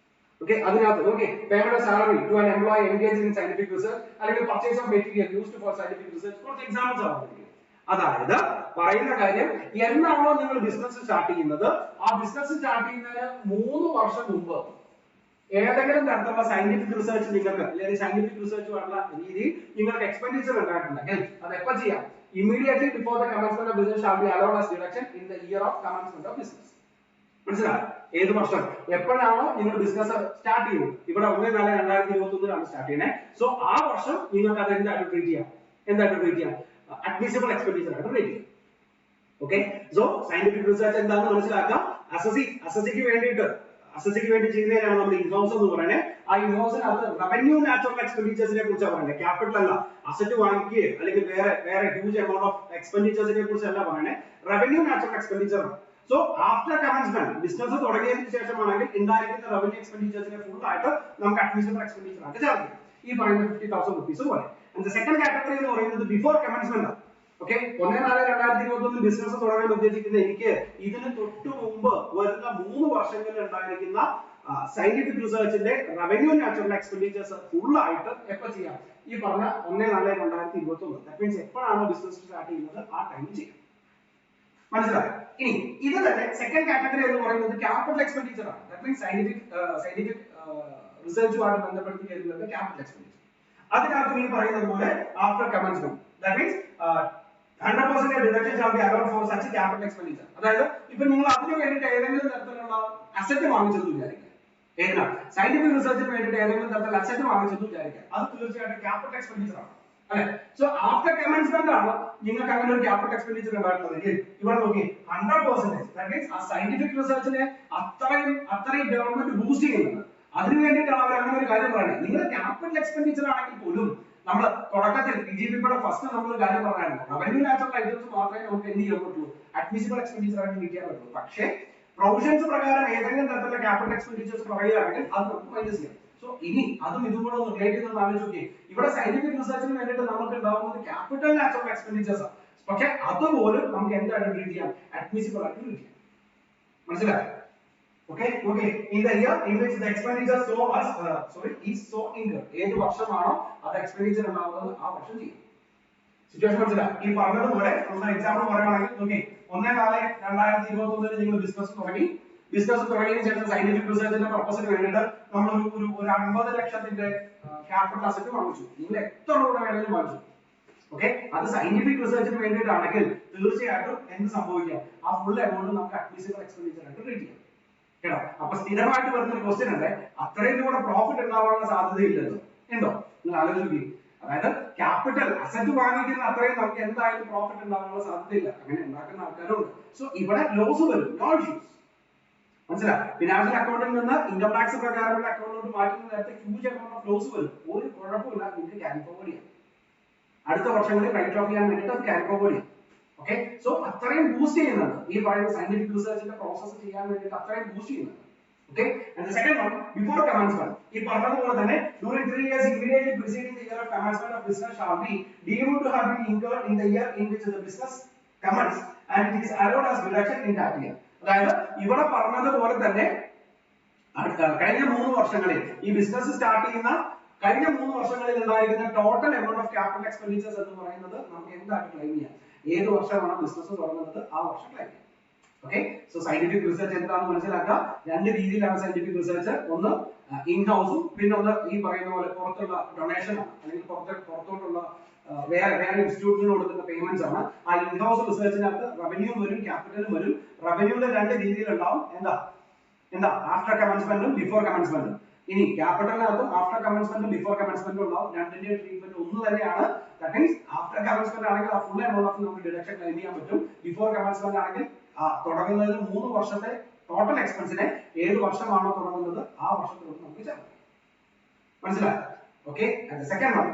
Okay, അതിനകത്ത് okay, payment of salary to an employee engaged in scientific research അല്ലെങ്കിൽ purchase of material used for scientific research. കുറച്ച് examples ആണ്. അതായത് പറയുന്ന കാര്യം, എന്നാണോ നിങ്ങൾ business start ചെയ്യുന്നത് ആ ബിസിനസ് സ്റ്റാർട്ട് ചെയ്യുന്നതിന് 3 വർഷം മുമ്പ് ഏതെങ്കിലും തരത്തിലുള്ള സയന്റിഫിക് റിസർച്ച് നിങ്ങൾക്ക് അല്ലെങ്കിൽ സയന്റിഫിക് റിസർച്ചുമായിട്ടുള്ള രീതിയിൽ നിങ്ങൾക്ക് എക്സ്പെൻഡിച്ചർ ഉണ്ടായിട്ടുണ്ടെങ്കിൽ അത് എപ്പോൾ ചെയ്യാം? Immediately before the commencement of business shall be allowed as deduction in the year of commencement of business. മനസ്സിലായോ? ഏത് വർഷം എപ്പോഴാണോ നിങ്ങൾ ബിസിനസ് സ്റ്റാർട്ട് ചെയ്യുന്നത്? ഇവിടെ 1/4/2021 സ്റ്റാർട്ട് ചെയ്യുന്നത്. സോ ആ വർഷം നിങ്ങൾക്ക് അത് എന്തായിട്ട് ട്രീറ്റ് ചെയ്യാം? അഡ്മിസിബിൾ എക്സ്പെൻഡിച്ചർ ആയിട്ട് ട്രീറ്റ് ചെയ്യാം. ഓക്കെ, സോ സയന്റിഫിക് റിസർച്ച് എന്താണെന്ന് മനസ്സിലാക്കാം. അസസിക്ക് വേണ്ടി ചെയ്യുന്നതിനാണ് നമ്മൾ ഇൻഹൗസ് എന്ന് പറയുന്നത്. ആ ഇൻഹൗസിനകത്ത് റവന്യൂ നാച്ചുറൽ എക്സ്പെൻഡിച്ചേഴ്സിനെ കുറിച്ചാണ് പറയുന്നത്. ക്യാപിറ്റൽ അല്ല, അസറ്റ് വാങ്ങിക്കുകയോ അല്ലെങ്കിൽ വേറെ ഹ്യൂജ് എമൗണ്ട് ഓഫ് എക്സ്പെൻഡിച്ചേഴ്സിനെ കുറിച്ചല്ല പറയുന്നത്. Revenue natural expenditure. So after commencement business തുടങ്ങിയതിനു ശേഷമാണെങ്കിൽ ഉണ്ടായിരിക്കുന്ന റവന്യൂ എക്സ്പെൻഡിച്ചേഴ്സിനെ ഫുൾ ആയിട്ട് നമുക്ക് അഡ്മിസിബിൾ എക്സ്പെൻഡിച്ചർ ആയിട്ട് ചേർക്കും, ഈ പറയുന്ന 50,000 rupees പോലെ. ആൻഡ് സെക്കൻഡ് കാറ്റഗറി എന്ന് പറയുന്നത് ബിഫോർ കമൻസ്മെന്റ്. ഓക്കെ, 1/4/2021 ബിസിനസ് തുടങ്ങാൻ ഉദ്ദേശിക്കുന്ന എനിക്ക് ഇതിന് തൊട്ട് മുമ്പ് വരുന്ന 3 വർഷങ്ങളിൽ ഉണ്ടായിരിക്കുന്ന സയന്റിഫിക് റിസർച്ചിന്റെ റവന്യൂ നാച്ചുറൽ എക്സ്പെൻഡിച്ചേഴ്സ് ഫുൾ ആയിട്ട് എപ്പോൾ ചെയ്യാം? ഈ പറഞ്ഞ 1/4/2021. ദാറ്റ് മീൻസ് എപ്പോഴാണോ ബിസിനസ് സ്റ്റാർട്ട് ചെയ്യുന്നത് ആ ടൈമിൽ ചെയ്യാം. മനസ്സിലായോ? ഇനി ഇത് തന്നെ സെക്കൻഡ് കാറ്റഗറി എന്ന് പറയുന്നത് ക്യാപിറ്റൽ എക്സ്പെൻഡിച്ചർ ആണ്. ദാറ്റ് മീൻസ് സയന്റിഫിക് റിസർച്ചുമായിട്ട് ബന്ധപ്പെടുത്തി വരുന്നത് ക്യാപിറ്റൽ എക്സ്പെൻഡിച്ചർ. അതിനകത്ത് ഈ പറയുന്നത് പോലെ after commencement that means 100% deduction shall be allowed for such capital expenditure. അതായത് ഇപ്പൊ നിങ്ങൾ അതിനു വേണ്ടിയിട്ട് ഏതെങ്കിലും തരത്തിലുള്ള അസറ്റ് വാങ്ങിച്ചെന്ന് വിചാരിക്കുക, ഏതാണ് സയന്റിഫിക് റിസർച്ചിന് വേണ്ടിയിട്ട് ഏതെങ്കിലും തരത്തിലുള്ള അസറ്റ് വാങ്ങിച്ചെന്ന് വിചാരിക്കുക, അത് തീർച്ചയായിട്ടും ക്യാപിറ്റൽ എക്സ്പെൻഡിച്ചർ ആണ്, അല്ലെ? സോ ആഫ്റ്റർ കമൻസ്മെന്റ് ആണ് നിങ്ങൾക്ക് അങ്ങനെ ഒരു ക്യാപിറ്റൽ എക്സ്പെൻഡിച്ചർ ഉണ്ടായിട്ടുള്ളത്. ഇവിടെ നോക്കി 100%, ദാറ്റ് മീൻസ് ആ സയന്റിഫിക് റിസർച്ചിനെ അത്രയും ഗവൺമെന്റ് ബൂസ്റ്റ് ചെയ്യുന്നുണ്ട്. അതിനു വേണ്ടിയിട്ടാണ് അവർ അങ്ങനെ ഒരു കാര്യം പറയുന്നത്. നിങ്ങൾ ക്യാപിറ്റൽ എക്സ്പെൻഡിച്ചർ ആണെങ്കിൽ പോലും നമ്മൾ തുടക്കത്തിൽ PGBയുടെ ഫസ്റ്റ് നമ്മൾ ഒരു കാര്യം പറയാനുണ്ട്, റവന്യൂ നാച്ചുറൽ ഐറ്റംസ് മാത്രമേ നമുക്ക് എന്ത് ചെയ്യാൻ പറ്റുള്ളൂ, അഡ്മിസിബിൾ എക്സ്പെൻഡിച്ചർ ആയിട്ട് വിളിക്കാൻ പറ്റുള്ളൂ. പക്ഷേ പ്രൊവിഷൻസ് പ്രകാരം ഏതെങ്കിലും തരത്തിലുള്ള ക്യാപിറ്റൽ എക്സ്പെൻഡിച്ചേഴ്സ് പറയുകയാണെങ്കിൽ അത് നമുക്ക് മൈനസ് ചെയ്യാം. സോ ഇനി അതും ഇതും കൂടെ ഒന്ന് റിലേറ്റ് ചെയ്ത് ആലോചിച്ച് ഇവിടെ സയന്റിഫിക് റിസർച്ചിന് വേണ്ടിയിട്ട് നമുക്ക് ഉണ്ടാവുന്നത് ക്യാപിറ്റൽ നാച്ചുറൽ എക്സ്പെൻഡിച്ചേഴ്സ് ആണ്. പക്ഷെ അതുപോലും നമുക്ക് എന്തായിട്ട് ട്രീറ്റ് ചെയ്യാം, അഡ്മിസിബിൾ ആയിട്ട് ട്രീറ്റ് ചെയ്യാം. മനസ്സിലായോ? Okay. In the year in which the expenditure is so incurred, ഏത് വർഷമാണോ അത് എക്സ്പെൻഡിച്ചർ ഉണ്ടാവുന്നത് ആ വർഷം ചെയ്യും. സിറ്റുവേഷൻ മനസ്സിലായി? ഈ പറഞ്ഞതുപോലെ നമ്മൾ എക്സാമ്പിൾ പറയുകയാണെങ്കിൽ നോക്കി 1/4/2021 നിങ്ങൾ ബിസിനസ് തുടങ്ങിയതിനു ശേഷം സയന്റിഫിക് റിസർച്ചിന്റെ പർപ്പസിന് വേണ്ടിയിട്ട് നമ്മൾ ഒരു 50 ലക്ഷത്തിന്റെ ക്യാപിറ്റൽ അസറ്റ് വാങ്ങിച്ചു. നിങ്ങൾ എത്ര രൂപ വേണമെങ്കിലും വാങ്ങിച്ചു. ഓക്കെ, അത് സയന്റിഫിക് റിസർച്ചിന് വേണ്ടിയിട്ടാണെങ്കിൽ തീർച്ചയായിട്ടും എന്ത് സംഭവിക്കാം, ആ ഫുൾ എമൗണ്ട് നമുക്ക് അഡ്മിസിബിൾ എക്സ്പെൻഡിച്ചർ ആയിട്ട് ട്രീറ്റ് ചെയ്യാം. കേട്ടോ? അപ്പൊ സ്ഥിരമായിട്ട് വരുന്ന ഒരു ക്വസ്റ്റ്യൻ ഉണ്ട്, അത്രയും കൂടെ പ്രോഫിറ്റ് ഉണ്ടാവാനുള്ള സാധ്യതയില്ലല്ലോ, ഉണ്ടോ? നിങ്ങൾ ആലോചിക്കുക. അതായത് ക്യാപിറ്റൽ അസറ്റ് വാങ്ങിക്കുന്ന അത്രയും നമുക്ക് എന്തായാലും പ്രോഫിറ്റ് ഉണ്ടാവാനുള്ള സാധ്യതയില്ല. അങ്ങനെ ഉണ്ടാക്കുന്ന ആൾക്കാരുണ്ട്. സോ ഇവിടെ ലോസ് വരും, നോ ഇഷ്യൂസ്. മനസ്സിലായി? ഫിനാൻഷ്യൽ അക്കൗണ്ടിൽ നിന്ന് ഇൻകം ടാക്സ് പ്രകാരമുള്ള അക്കൗണ്ടിലോട്ട് മാറ്റുന്ന നേരത്തെ ഹ്യൂജ് എമൗണ്ട് ഓഫ് ലോസ് വരും. ഒരു കുഴപ്പമില്ല, നിങ്ങൾക്ക് ക്യാരി ഫോർവേഡ് ചെയ്യാം. അടുത്ത വർഷങ്ങളിൽ റൈറ്റ് ഓഫ് ചെയ്യാൻ വേണ്ടിയിട്ട് അത് ക്യാരി ഫോർവേഡ് ചെയ്യാം. ഓക്കെ, സോ അത്രയും ബൂസ്റ്റ് ചെയ്യുന്നുണ്ട് ഈ പറയുന്ന സയന്റിഫിക് റിസർച്ചിന്റെ പ്രോസസ് ചെയ്യാൻ വേണ്ടിയിട്ട് അത്രയും ബൂസ്റ്റ് ചെയ്യുന്നുണ്ട്. Okay, and second one before commencement. ഈ പറഞ്ഞതുപോലെ തന്നെ during 3 years immediately preceding the year of commencement of business shall be deemed to have been incurred in the year in which the business commenced and it is allowed as deduction in that year. അതായത് ഇവിടെ പറഞ്ഞതുപോലെ തന്നെ കഴിഞ്ഞ 3 വർഷങ്ങളിൽ ഈ business start ചെയ്യുന്ന കഴിഞ്ഞ 3 വർഷങ്ങളിൽ ഉണ്ടായിരിക്കുന്ന total amount of capital expenditures എന്ന് പറയുന്നത് നമുക്ക് എന്തായിട്ട് ക്ലെയിം ചെയ്യാം, ഏത് വർഷമാണ് ബിസിനസ് തുടങ്ങുന്നത് ആ വർഷം ക്ലെയിം ചെയ്യാം. ഓക്കെ, സോ സയന്റിഫിക് റിസർച്ച് എന്താണെന്ന് മനസ്സിലാക്കുക. രണ്ട് രീതിയിലാണ് സയന്റിഫിക് റിസർച്ച്, ഒന്ന് ഇൻ ഹൗസും പിന്നെ ഒന്ന് ഈ പറയുന്ന പോലെ പുറത്തുള്ള ഡൊണേഷൻ അല്ലെങ്കിൽ പുറത്തോട്ടുള്ള വേറെ ഇൻസ്റ്റിറ്റ്യൂട്ടിന് കൊടുക്കുന്ന പേയ്മെന്റ്സ് ആണ്. ആ ഇൻ ഹൗസ് റിസർച്ചിനകത്ത് റവന്യൂ വരും, ക്യാപിറ്റലും വരും. റവന്യൂവിന്റെ രണ്ട് രീതിയിലുണ്ടാവും, എന്താ ആഫ്റ്റർ കമൻസ്മെന്റും ബിഫോർ കമൻസ്മെന്റും. ഇനി ക്യാപിറ്റലിനകത്തും ആഫ്റ്റർ കമൻസ്മെന്റും ബിഫോർ കമൻസ്മെന്റും ഉണ്ടാവും. രണ്ടിന്റെ ട്രീറ്റ്മെന്റ് ഒന്ന് തന്നെയാണ്. ദാറ്റ് മീൻസ് ആഫ്റ്റർ കമൻസ്മെന്റ് ആണെങ്കിൽ ആ ഫുൾ എമൗണ്ട് ഓഫ് നമുക്ക് ഡിഡക്ഷൻ ക്ലെയിം ചെയ്യാൻ പറ്റും. ബിഫോർ കമൻസ്മെന്റ് ആണെങ്കിൽ തുടങ്ങുന്നതിന് 3 വർഷത്തെ ടോട്ടൽ എക്സ്പെൻസിനെ ഏത് വർഷമാണോ തുടങ്ങുന്നത് ആ വർഷത്തിലോട്ട് നമുക്ക് ചേർക്കാം. മനസ്സിലായോ? Okay, and second one,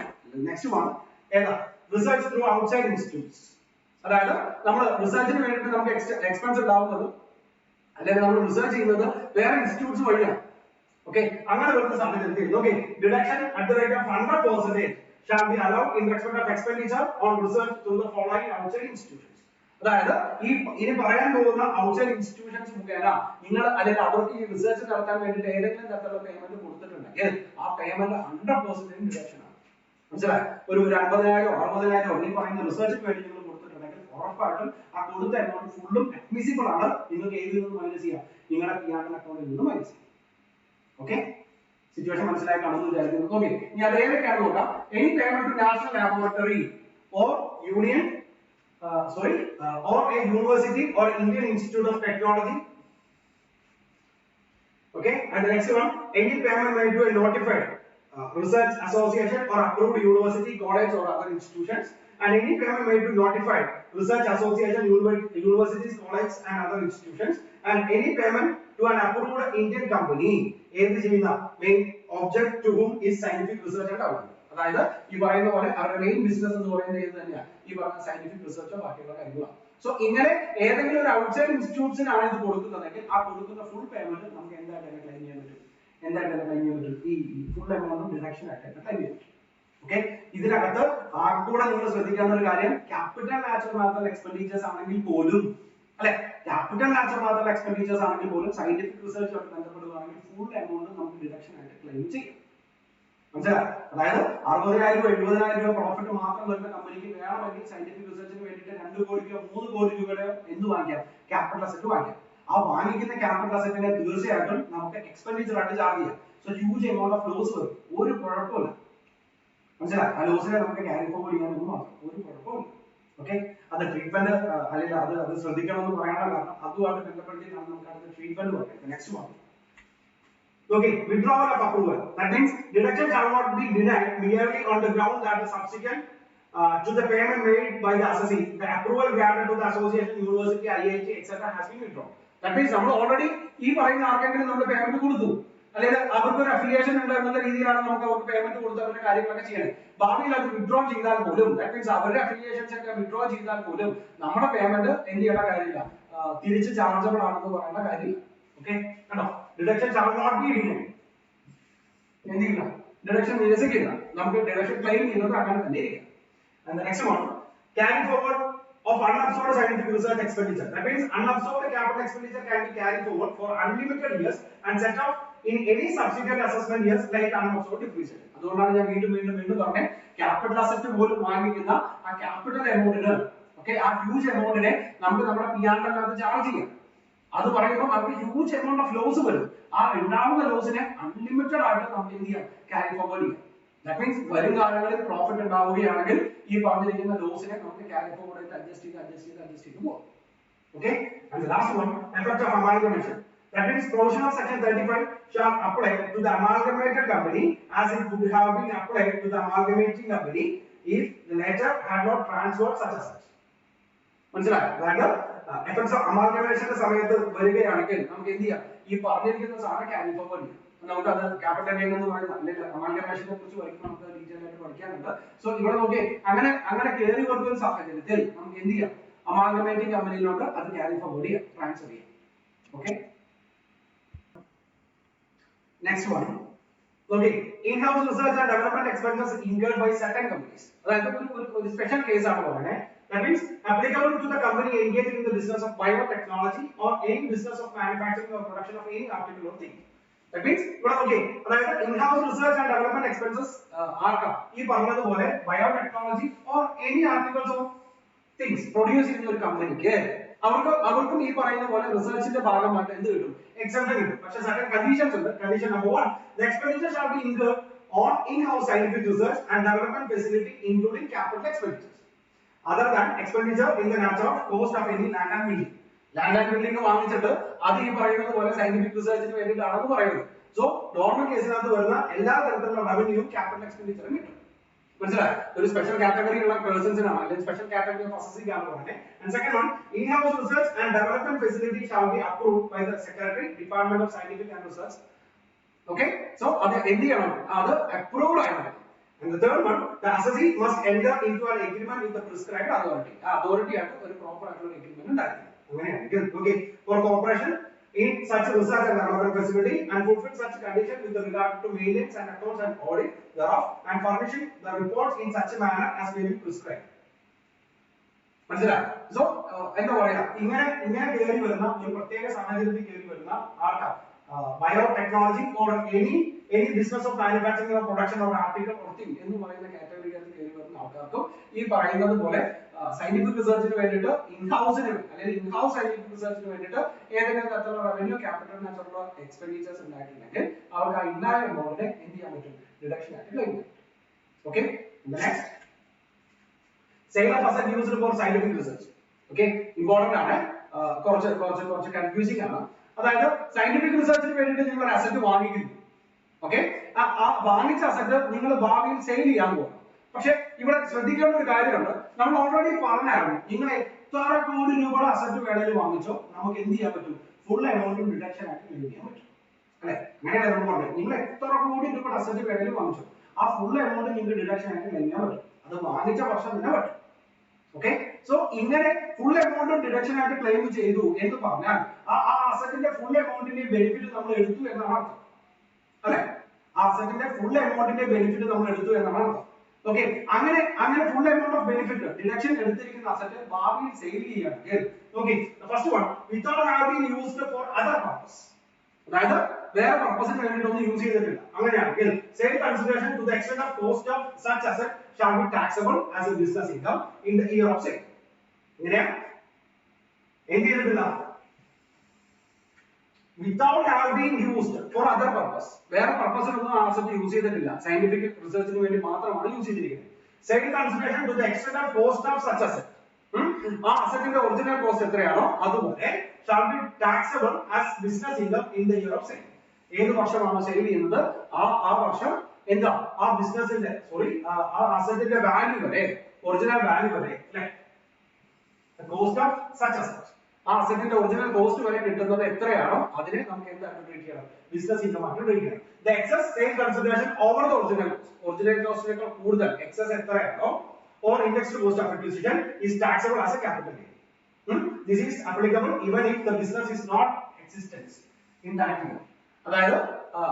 next one ഏതാ, റിസർച്ച് ത്രൂ ഔട്ട്സൈഡ് ഇൻസ്റ്റിറ്റ്യൂട്ട്സ്. അതായത് നമ്മൾ റിസർച്ചിന് വേണ്ടിയിട്ട് നമുക്ക് എക്സ്പെൻസ് ഉണ്ടാവുന്നത് അല്ലെങ്കിൽ നമ്മൾ റിസർച്ച് ചെയ്യുന്നത് വേറെ ഇൻസ്റ്റിറ്റ്യൂട്ട്സ് വഴിയാണ്. ഓക്കെ, അങ്ങനെ വരുന്ന സാഹചര്യത്തിൽ okay deduction at the rate of 100% shall be allowed in respect of expenditure on research through the following outside institutions. അതായത് ഇനി പറയാൻ പോകുന്ന ഔട്ട്സൈഡ് ഇൻസ്റ്റിറ്റ്യൂഷൻസ് മുഖേന നിങ്ങൾ അല്ലെങ്കിൽ അവർക്ക് ഈ റിസർച്ച് നടത്താൻ വേണ്ടിയിട്ട് ഏതെങ്കിലും തരത്തിലുള്ള പേയ്മെന്റ് കൊടുത്തിട്ടുണ്ടെങ്കിൽ ആ പേയ്മെന്റ് 100% ഡിഡക്ഷൻ ആണ്. മനസ്സിലായോ? ഒരു 50,000 60,000 ഈ പറയുന്ന റിസർച്ചിന് വേണ്ടി നിങ്ങൾ കൊടുത്തിട്ടുണ്ടെങ്കിൽ ഉറപ്പായിട്ടും ആ കൊടുത്ത എമൗണ്ട് ഫുള്ളും അഡ്മിസിബിൾ ആണ്. നിങ്ങൾക്ക് ഏതിൽ നിന്ന് മൈനസ് ചെയ്യാം, നിങ്ങളുടെ PNL അക്കൗണ്ടിൽ നിന്ന് മൈനസ് ചെയ്യാം. ഓക്കെ, സിറ്റുവേഷൻ മനസ്സിലായി കാണുമെന്ന് വിചാരിക്കുന്നു. ഓക്കെ, ഇനി അത് ഏതൊക്കെയാണ് നോക്കാം. Any payment to national laboratory or union or a university or Indian Institute of Technology. Okay, and the next one, any payment made to a notified research association or approved university, college or other institutions, and any payment made to notified research association, universities, colleges and other institutions, and any payment to an approved Indian company, ഏത് ചെയ്യുന്ന main object to whom is scientific research and development. അതായത് ഈ പറയുന്ന പോലെ അവരുടെ main business എന്ന് പറയുന്നത് ഏത് തന്നെയാണ്, ഈ പറഞ്ഞ സയന്റിഫിക് റിസർച്ചോ ബാക്കിയുള്ള കാര്യങ്ങളാണ്. സോ ഇങ്ങനെ ഏതെങ്കിലും ഒരു ഔട്ട്സൈഡ് ഇൻസ്റ്റിറ്റ്യൂട്ട്സിനാണ് ഇത് കൊടുക്കുന്നതെങ്കിൽ ആ കൊടുക്കുന്ന ഫുൾ പേയ്മെന്റ് നമുക്ക് എന്തായിട്ട് ക്ലെയിം ചെയ്യാൻ പറ്റും, ഈ ഫുൾ എമൗണ്ടും ഡിഡക്ഷൻ ആയിട്ട് ക്ലെയിം ചെയ്യാൻ പറ്റും. ഓക്കെ, ഇതിനകത്ത് കൂടെ നിങ്ങൾ ശ്രദ്ധിക്കേണ്ട ഒരു കാര്യം, ക്യാപിറ്റൽ നാച്ചുറൽ എക്സ്പെൻഡിച്ചേഴ്സ് ആണെങ്കിൽ പോലും, അല്ലെ, ക്യാപിറ്റൽ നാച്ചുറൽ എക്സ്പെൻഡിച്ചേഴ്സ് ആണെങ്കിൽ പോലും സയന്റിഫിക് റിസർച്ചുമായിട്ട് ബന്ധപ്പെടുകയാണെങ്കിൽ ഫുൾ എമൗണ്ട് നമുക്ക് ഡിഡക്ഷൻ ആയിട്ട് ക്ലെയിം ചെയ്യാം. മനസ്സിലായോ? അതായത് 60,000 രൂപ 70,000 രൂപ പ്രോഫിറ്റ് മാത്രം വരുന്ന കമ്പനിക്ക് വേണമെങ്കിൽ സയന്റിഫിക് റിസർച്ചിന് വേണ്ടിയിട്ട് 2 കോടിക്കോ 3 കോടി രൂപയുടെ എന്ത് വാങ്ങിക്കാം? ക്യാപിറ്റൽ അസറ്റ് വാങ്ങിക്കാം. ആ വാങ്ങിക്കുന്ന ക്യാപിറ്റൽ അസറ്റിനെ തീർച്ചയായിട്ടും നമുക്ക് എക്സ്പെൻഡിച്ചർ ആയിട്ട് ചാർജ് ചെയ്യാം. So huge amount of loss വരും, ഒരു കുഴപ്പമില്ല. മനസ്സിലായോ? ആ ലോസിനെ നമുക്ക് ക്യാരി ഫോർവേഡ് ചെയ്യാൻ മാത്രം ഒരു കുഴപ്പമില്ല. ഓക്കെ, അത് ട്രീറ്റ്മെന്റ് അല്ലെങ്കിൽ അത് ശ്രദ്ധിക്കണം എന്ന് പറയാനുള്ള കാരണം അതുമായിട്ട് ബന്ധപ്പെടുത്തിയിട്ടാണ് നമുക്ക് അടുത്ത ട്രീറ്റ്മെന്റ് പറയുന്നത്. Next one. Okay, withdrawal of approval. That means deduction shall not be denied merely on the ground that the subsequent to the payment made by the assessee, the approval granted to the association, university, IIT, etc. has been withdrawn. That means നമ്മൾ already ഈ പറയുന്ന ആർക്കെങ്കിലും നമ്മൾ payment കൊടുത്തു, അല്ലെങ്കിൽ അവർക്ക് ഒരു affiliation ഉണ്ട് എന്നുള്ള രീതിയിലാണ് നമുക്ക് അവർക്ക് പേയ്മെന്റ് കൊടുത്ത് അവരുടെ കാര്യങ്ങളൊക്കെ ചെയ്യണം. ഭാവിയിൽ അത് വിഡ്രോ ചെയ്താൽ പോലും, ദാറ്റ് മീൻസ് അവരുടെ അഫിലിയേഷൻസ് ഒക്കെ വിഡ്രോ ചെയ്താൽ പോലും നമ്മുടെ പേയ്മെന്റ് എന്ത് ചെയ്യേണ്ട കാര്യമില്ല, തിരിച്ച് ചാർജബിൾ ആണെന്ന് പറയുന്ന കാര്യമില്ല. ഓക്കെ, കണ്ടോ? Deduction shall not be denied. എന്തില്ല, ഡിഡക്ഷൻ നിരസിക്കില്ല, നമുക്ക് ഡിഡക്ഷൻ ക്ലെയിം ചെയ്യുന്നത് അങ്ങനെ തന്നെ ഇരിക്കും. And the next one, carry forward of unabsorbed scientific research expenditure. That means unabsorbed capital expenditure can be carried forward for unlimited years and set off in any subsequent assessment years like unabsorbed depreciation. അതുകൊണ്ടാണ് ഞാൻ വീണ്ടും പറഞ്ഞത്, capital asset പോലും വാങ്ങിക്കുന്ന ആ capital എമൗണ്ടിന്, okay, ആ huge എമൗണ്ടിനെ നമുക്ക് നമ്മുടെ P&L ചാർജ് ചെയ്യാം. അത് പറയുമ്പോൾ നമുക്ക് ഹ്യൂജ് എമൗണ്ട് ഓഫ് ലോസ് വരും. ആ ഉണ്ടാവുന്ന ലോസിനെ അൺലിമിറ്റഡ് ആയിട്ട് നമുക്ക് എന്ത് ചെയ്യാം? ക്യാരി ഫോർവേഡ് ചെയ്യാം. ദാറ്റ് മീൻസ് വരും കാലങ്ങളിൽ പ്രോഫിറ്റ് ഉണ്ടാവുകയാണെങ്കിൽ ഈ പറഞ്ഞിരിക്കുന്ന ലോസിനെ നമുക്ക് ക്യാരി ഫോർവേഡ് ആയിട്ട് അഡ്ജസ്റ്റ് ചെയ്ത് പോകാം. Okay, and the last one, effect of amalgamation. That means provision of section 35 shall apply to the amalgamated company as it would have been applied to the amalgamating company if the latter had not transferred such assets. മനസ്സിലായോ? അതായത് effects of അമാൽഗമേഷന്റെ സമയത്ത് വരികയാണെങ്കിൽ നമുക്ക് എന്ത് ചെയ്യാം? ഈ പറഞ്ഞിരിക്കുന്ന സാധനം ക്യാരി ഫോർവേഡ് ചെയ്യാം. നമുക്ക് അത് ക്യാപിറ്റൽ ഗെയിൻ എന്ന് പറയുന്ന അല്ലെങ്കിൽ അമാൽഗമേഷനെ കുറിച്ച് പഠിക്കുമ്പോൾ നമുക്ക് ഡീറ്റെയിൽ ആയിട്ട് പഠിക്കാനുണ്ട്. സോ ഇവിടെ നോക്കി അങ്ങനെ കയറി വരുന്ന സാഹചര്യത്തിൽ നമുക്ക് എന്ത് ചെയ്യാം? അമാൽഗമേറ്റിംഗ് കമ്പനിയിലോട്ട് അത് ക്യാരി ഫോർവേഡ് ചെയ്യാം, ട്രാൻസ്ഫർ ചെയ്യാം. Okay, next one. Okay, in-house research and development expenses incurred by certain companies. അതായത് ഒരു സ്പെഷ്യൽ കേസ് ആണ് പറയുന്നത്. That means applicable to the company engaged in the business of biotechnology or any business of manufacturing or production of any article or thing. That means ഇവിടെ നോക്കി, അതായത് in-house research and development expenses ആർക്കാ? ഈ പറഞ്ഞതുപോലെ biotechnology or any articles or things produce ചെയ്യുന്ന ഒരു കമ്പനിക്ക് അവർക്കും ഈ പറയുന്ന പോലെ റിസർച്ചിന്റെ ഭാഗമായിട്ട് എന്ത് കിട്ടും? എക്സംപ്ഷൻ കിട്ടും. പക്ഷേ certain conditions ഉണ്ട്. Condition number 1, the expenditure shall be incurred on in-house scientific research and development facility including capital expenditures other than expenditure in the nature of cost of any land and building. Land and building വാങ്ങിച്ചിട്ട് അത് ഈ പറയുന്നത് പോലെ scientific റിസർച്ചിന് വേണ്ടിയിട്ടാണെന്ന് പറയുന്നത്. So normal കേസിനകത്ത് വരുന്ന എല്ലാ തരത്തിലുള്ള റവന്യൂയും capital എക്സ്പെൻഡിച്ചറും കിട്ടും. മനസ്സിലായോ? ഒരു സ്പെഷ്യൽ കാറ്റഗറി ഉള്ള പേഴ്സൺസിനാണ് അല്ലെങ്കിൽ സ്പെഷ്യൽ കാറ്റഗറി ഓഫ് അസസിംഗ് ആണ് പറയുന്നത്. And second one, in-house research and development facility shall be approved by the secretary, Department of Scientific and Research. Okay, so അത് എന്ത് ചെയ്യണം? അത് അപ്രൂവ്ഡ് ആയിരിക്കണം. And the third one, the assessee must enter into an agreement with the prescribed authority. ആ authority ആയിട്ട് ഒരു proper ആയിട്ടുള്ള agreement ഉണ്ടായിരിക്കണം. അങ്ങനെയാണ്. Okay, for cooperation in such research and development facility and fulfill such condition with regard to maintenance and accounts and audit thereof and furnishing the reports in such a manner as may be prescribed. മനസ്സിലായോ? So എന്താ പറയാ, ഇങ്ങനെ കയറി വരുന്ന ഒരു പ്രത്യേക സാഹചര്യത്തിൽ കയറി വരുന്ന ആൾക്കാർ biotechnology or any business of manufacturing or production or article or thing എന്ന് പറയുന്ന കാറ്റഗറിക്കകത്ത് കയറി വരുന്ന ആൾക്കാർക്കും ഈ പറയുന്നത് പോലെ സയന്റിഫിക് റിസർച്ചിന് വേണ്ടിയിട്ട് ഇൻഹൗസിന് അല്ലെങ്കിൽ ഇൻഹൗസ് സയന്റിഫിക് റിസർച്ചിന് വേണ്ടിയിട്ട് ഏതെങ്കിലും തരത്തിലുള്ള റവന്യൂ ക്യാപിറ്റൽ നാച്ചുറൽ എക്സ്പെൻഡിച്ചേഴ്സ് ഉണ്ടായിട്ടുണ്ടെങ്കിൽ അവർക്ക് ആ ഇന്നായ എമൗണ്ടിനെ എന്ത് ചെയ്യാൻ പറ്റും? ഡിഡക്ഷൻ ആയിട്ട് ക്ലെയിം ചെയ്യാം. Okay, next, sale of asset used for scientific research. Okay, important ആണ്, കുറച്ച് കൺഫ്യൂസിംഗ് ആണ്. അതായത് സയന്റിഫിക് റിസർച്ചിന് വേണ്ടിയിട്ട് നിങ്ങൾ ഒരു അസറ്റ് വാങ്ങിക്കുന്നു. ഓക്കെ, ആ വാങ്ങിച്ച അസറ്റ് നിങ്ങൾ ഭാവിയിൽ സെയിൽ ചെയ്യാൻ പോകും. പക്ഷെ ഇവിടെ ശ്രദ്ധിക്കേണ്ട ഒരു കാര്യമുണ്ട്. നമ്മൾ ഓൾറെഡി പറഞ്ഞായിരുന്നു, നിങ്ങൾ എത്ര കോടി രൂപയുടെ അസറ്റ് വേണമെങ്കിലും വാങ്ങിച്ചോ നമുക്ക് എന്ത് ചെയ്യാൻ പറ്റും? ഫുൾ എമൗണ്ടും ഡിഡക്ഷൻ ആയിട്ട് ക്ലെയിം ചെയ്യാൻ പറ്റും. അല്ലെ, അങ്ങനെയല്ല നമ്മൾ പറഞ്ഞത്. നിങ്ങൾ എത്ര കോടി രൂപയുടെ അസറ്റ് വേണമെങ്കിലും വാങ്ങിച്ചോ ആ ഫുൾ എമൗണ്ട് നിങ്ങൾക്ക് ഡിഡക്ഷൻ ആയിട്ട് ക്ലെയിം ചെയ്യാൻ പറ്റും. അത് വാങ്ങിച്ച വർഷം തന്നെ പറ്റും. ഓക്കെ, സോ ഇങ്ങനെ ഫുൾ എമൗണ്ട് ഡിഡക്ഷൻ ആയിട്ട് ക്ലെയിം ചെയ്തു എന്ന് പറഞ്ഞാൽ ആ അസറ്റിന്റെ ഫുൾ എമൗണ്ടിന്റെ ബെനിഫിറ്റ് നമ്മൾ എടുത്തു എന്നാണ് അർത്ഥം. അല്ലെ, ആ അസറ്റിന്റെ ഫുൾ എമൗണ്ടിന്റെ ബെനിഫിറ്റ് നമ്മൾ എടുത്തു എന്നാണ് അർത്ഥം. ഓക്കെ, അങ്ങനെ full amount of benefit deduction എടുത്തിരിക്കുന്ന അസറ്റ് ഭാവിയിൽ സെയിൽ ചെയ്യുകയാണെങ്കിൽ, okay, first one, without have been used for other purpose. അതായത് വേറെ പർപ്പസിന് വേണ്ടിയിട്ടൊന്നും യൂസ് ചെയ്തിട്ടില്ല. അങ്ങനെയാണെങ്കിൽ sale consideration to the extent of cost of such asset shall be taxable as a business income in the year of sale. എങ്ങനെയാ എന്ത് ചെയ്തിട്ടില്ല? without have been used for other purpose. വേറെ പർപ്പസിനൊന്നും ആ അസറ്റ് യൂസ് ചെയ്തിട്ടില്ല, scientific റിസർച്ചിന് വേണ്ടി മാത്രമാണ് യൂസ് ചെയ്തിരിക്കുന്നത്. Sale consideration to the extent of cost of such asset, ആ അസറ്റിന്റെ ഒറിജിനൽ കോസ്റ്റ് എത്രയാണോ അതുപോലെ shall be taxable as business income in the year of sale. ഏത് വർഷമാണോ സെയിൽ ചെയ്യുന്നത് ആ വർഷം എന്താ ആ ബിസിനസിന്റെ ആ അസറ്റിന്റെ വാല്യൂ വരെ, ഒറിജിനൽ വാല്യൂ വരെ, അല്ലെ, കോസ്റ്റ് ഓഫ് സച്ച് അസറ്റ്, ആ അസറ്റിന്റെ ഒറിജിനൽ കോസ്റ്റ് വരെ കിട്ടുന്നത് എത്രയാണോ അതിനെ നമുക്ക് എന്തായിട്ട് ട്രീറ്റ് ചെയ്യണം? ബിസിനസ് ഇൻകം ആയിട്ട് ട്രീറ്റ് ചെയ്യണം. The excess sale consideration over the original cost, original കോസ്റ്റിനേക്കാൾ കൂടുതൽ എക്സസ് എത്രയാണോ or indexed cost of acquisition is taxable as a capital gain. This is applicable even if the business is not existent in that year. അതായത്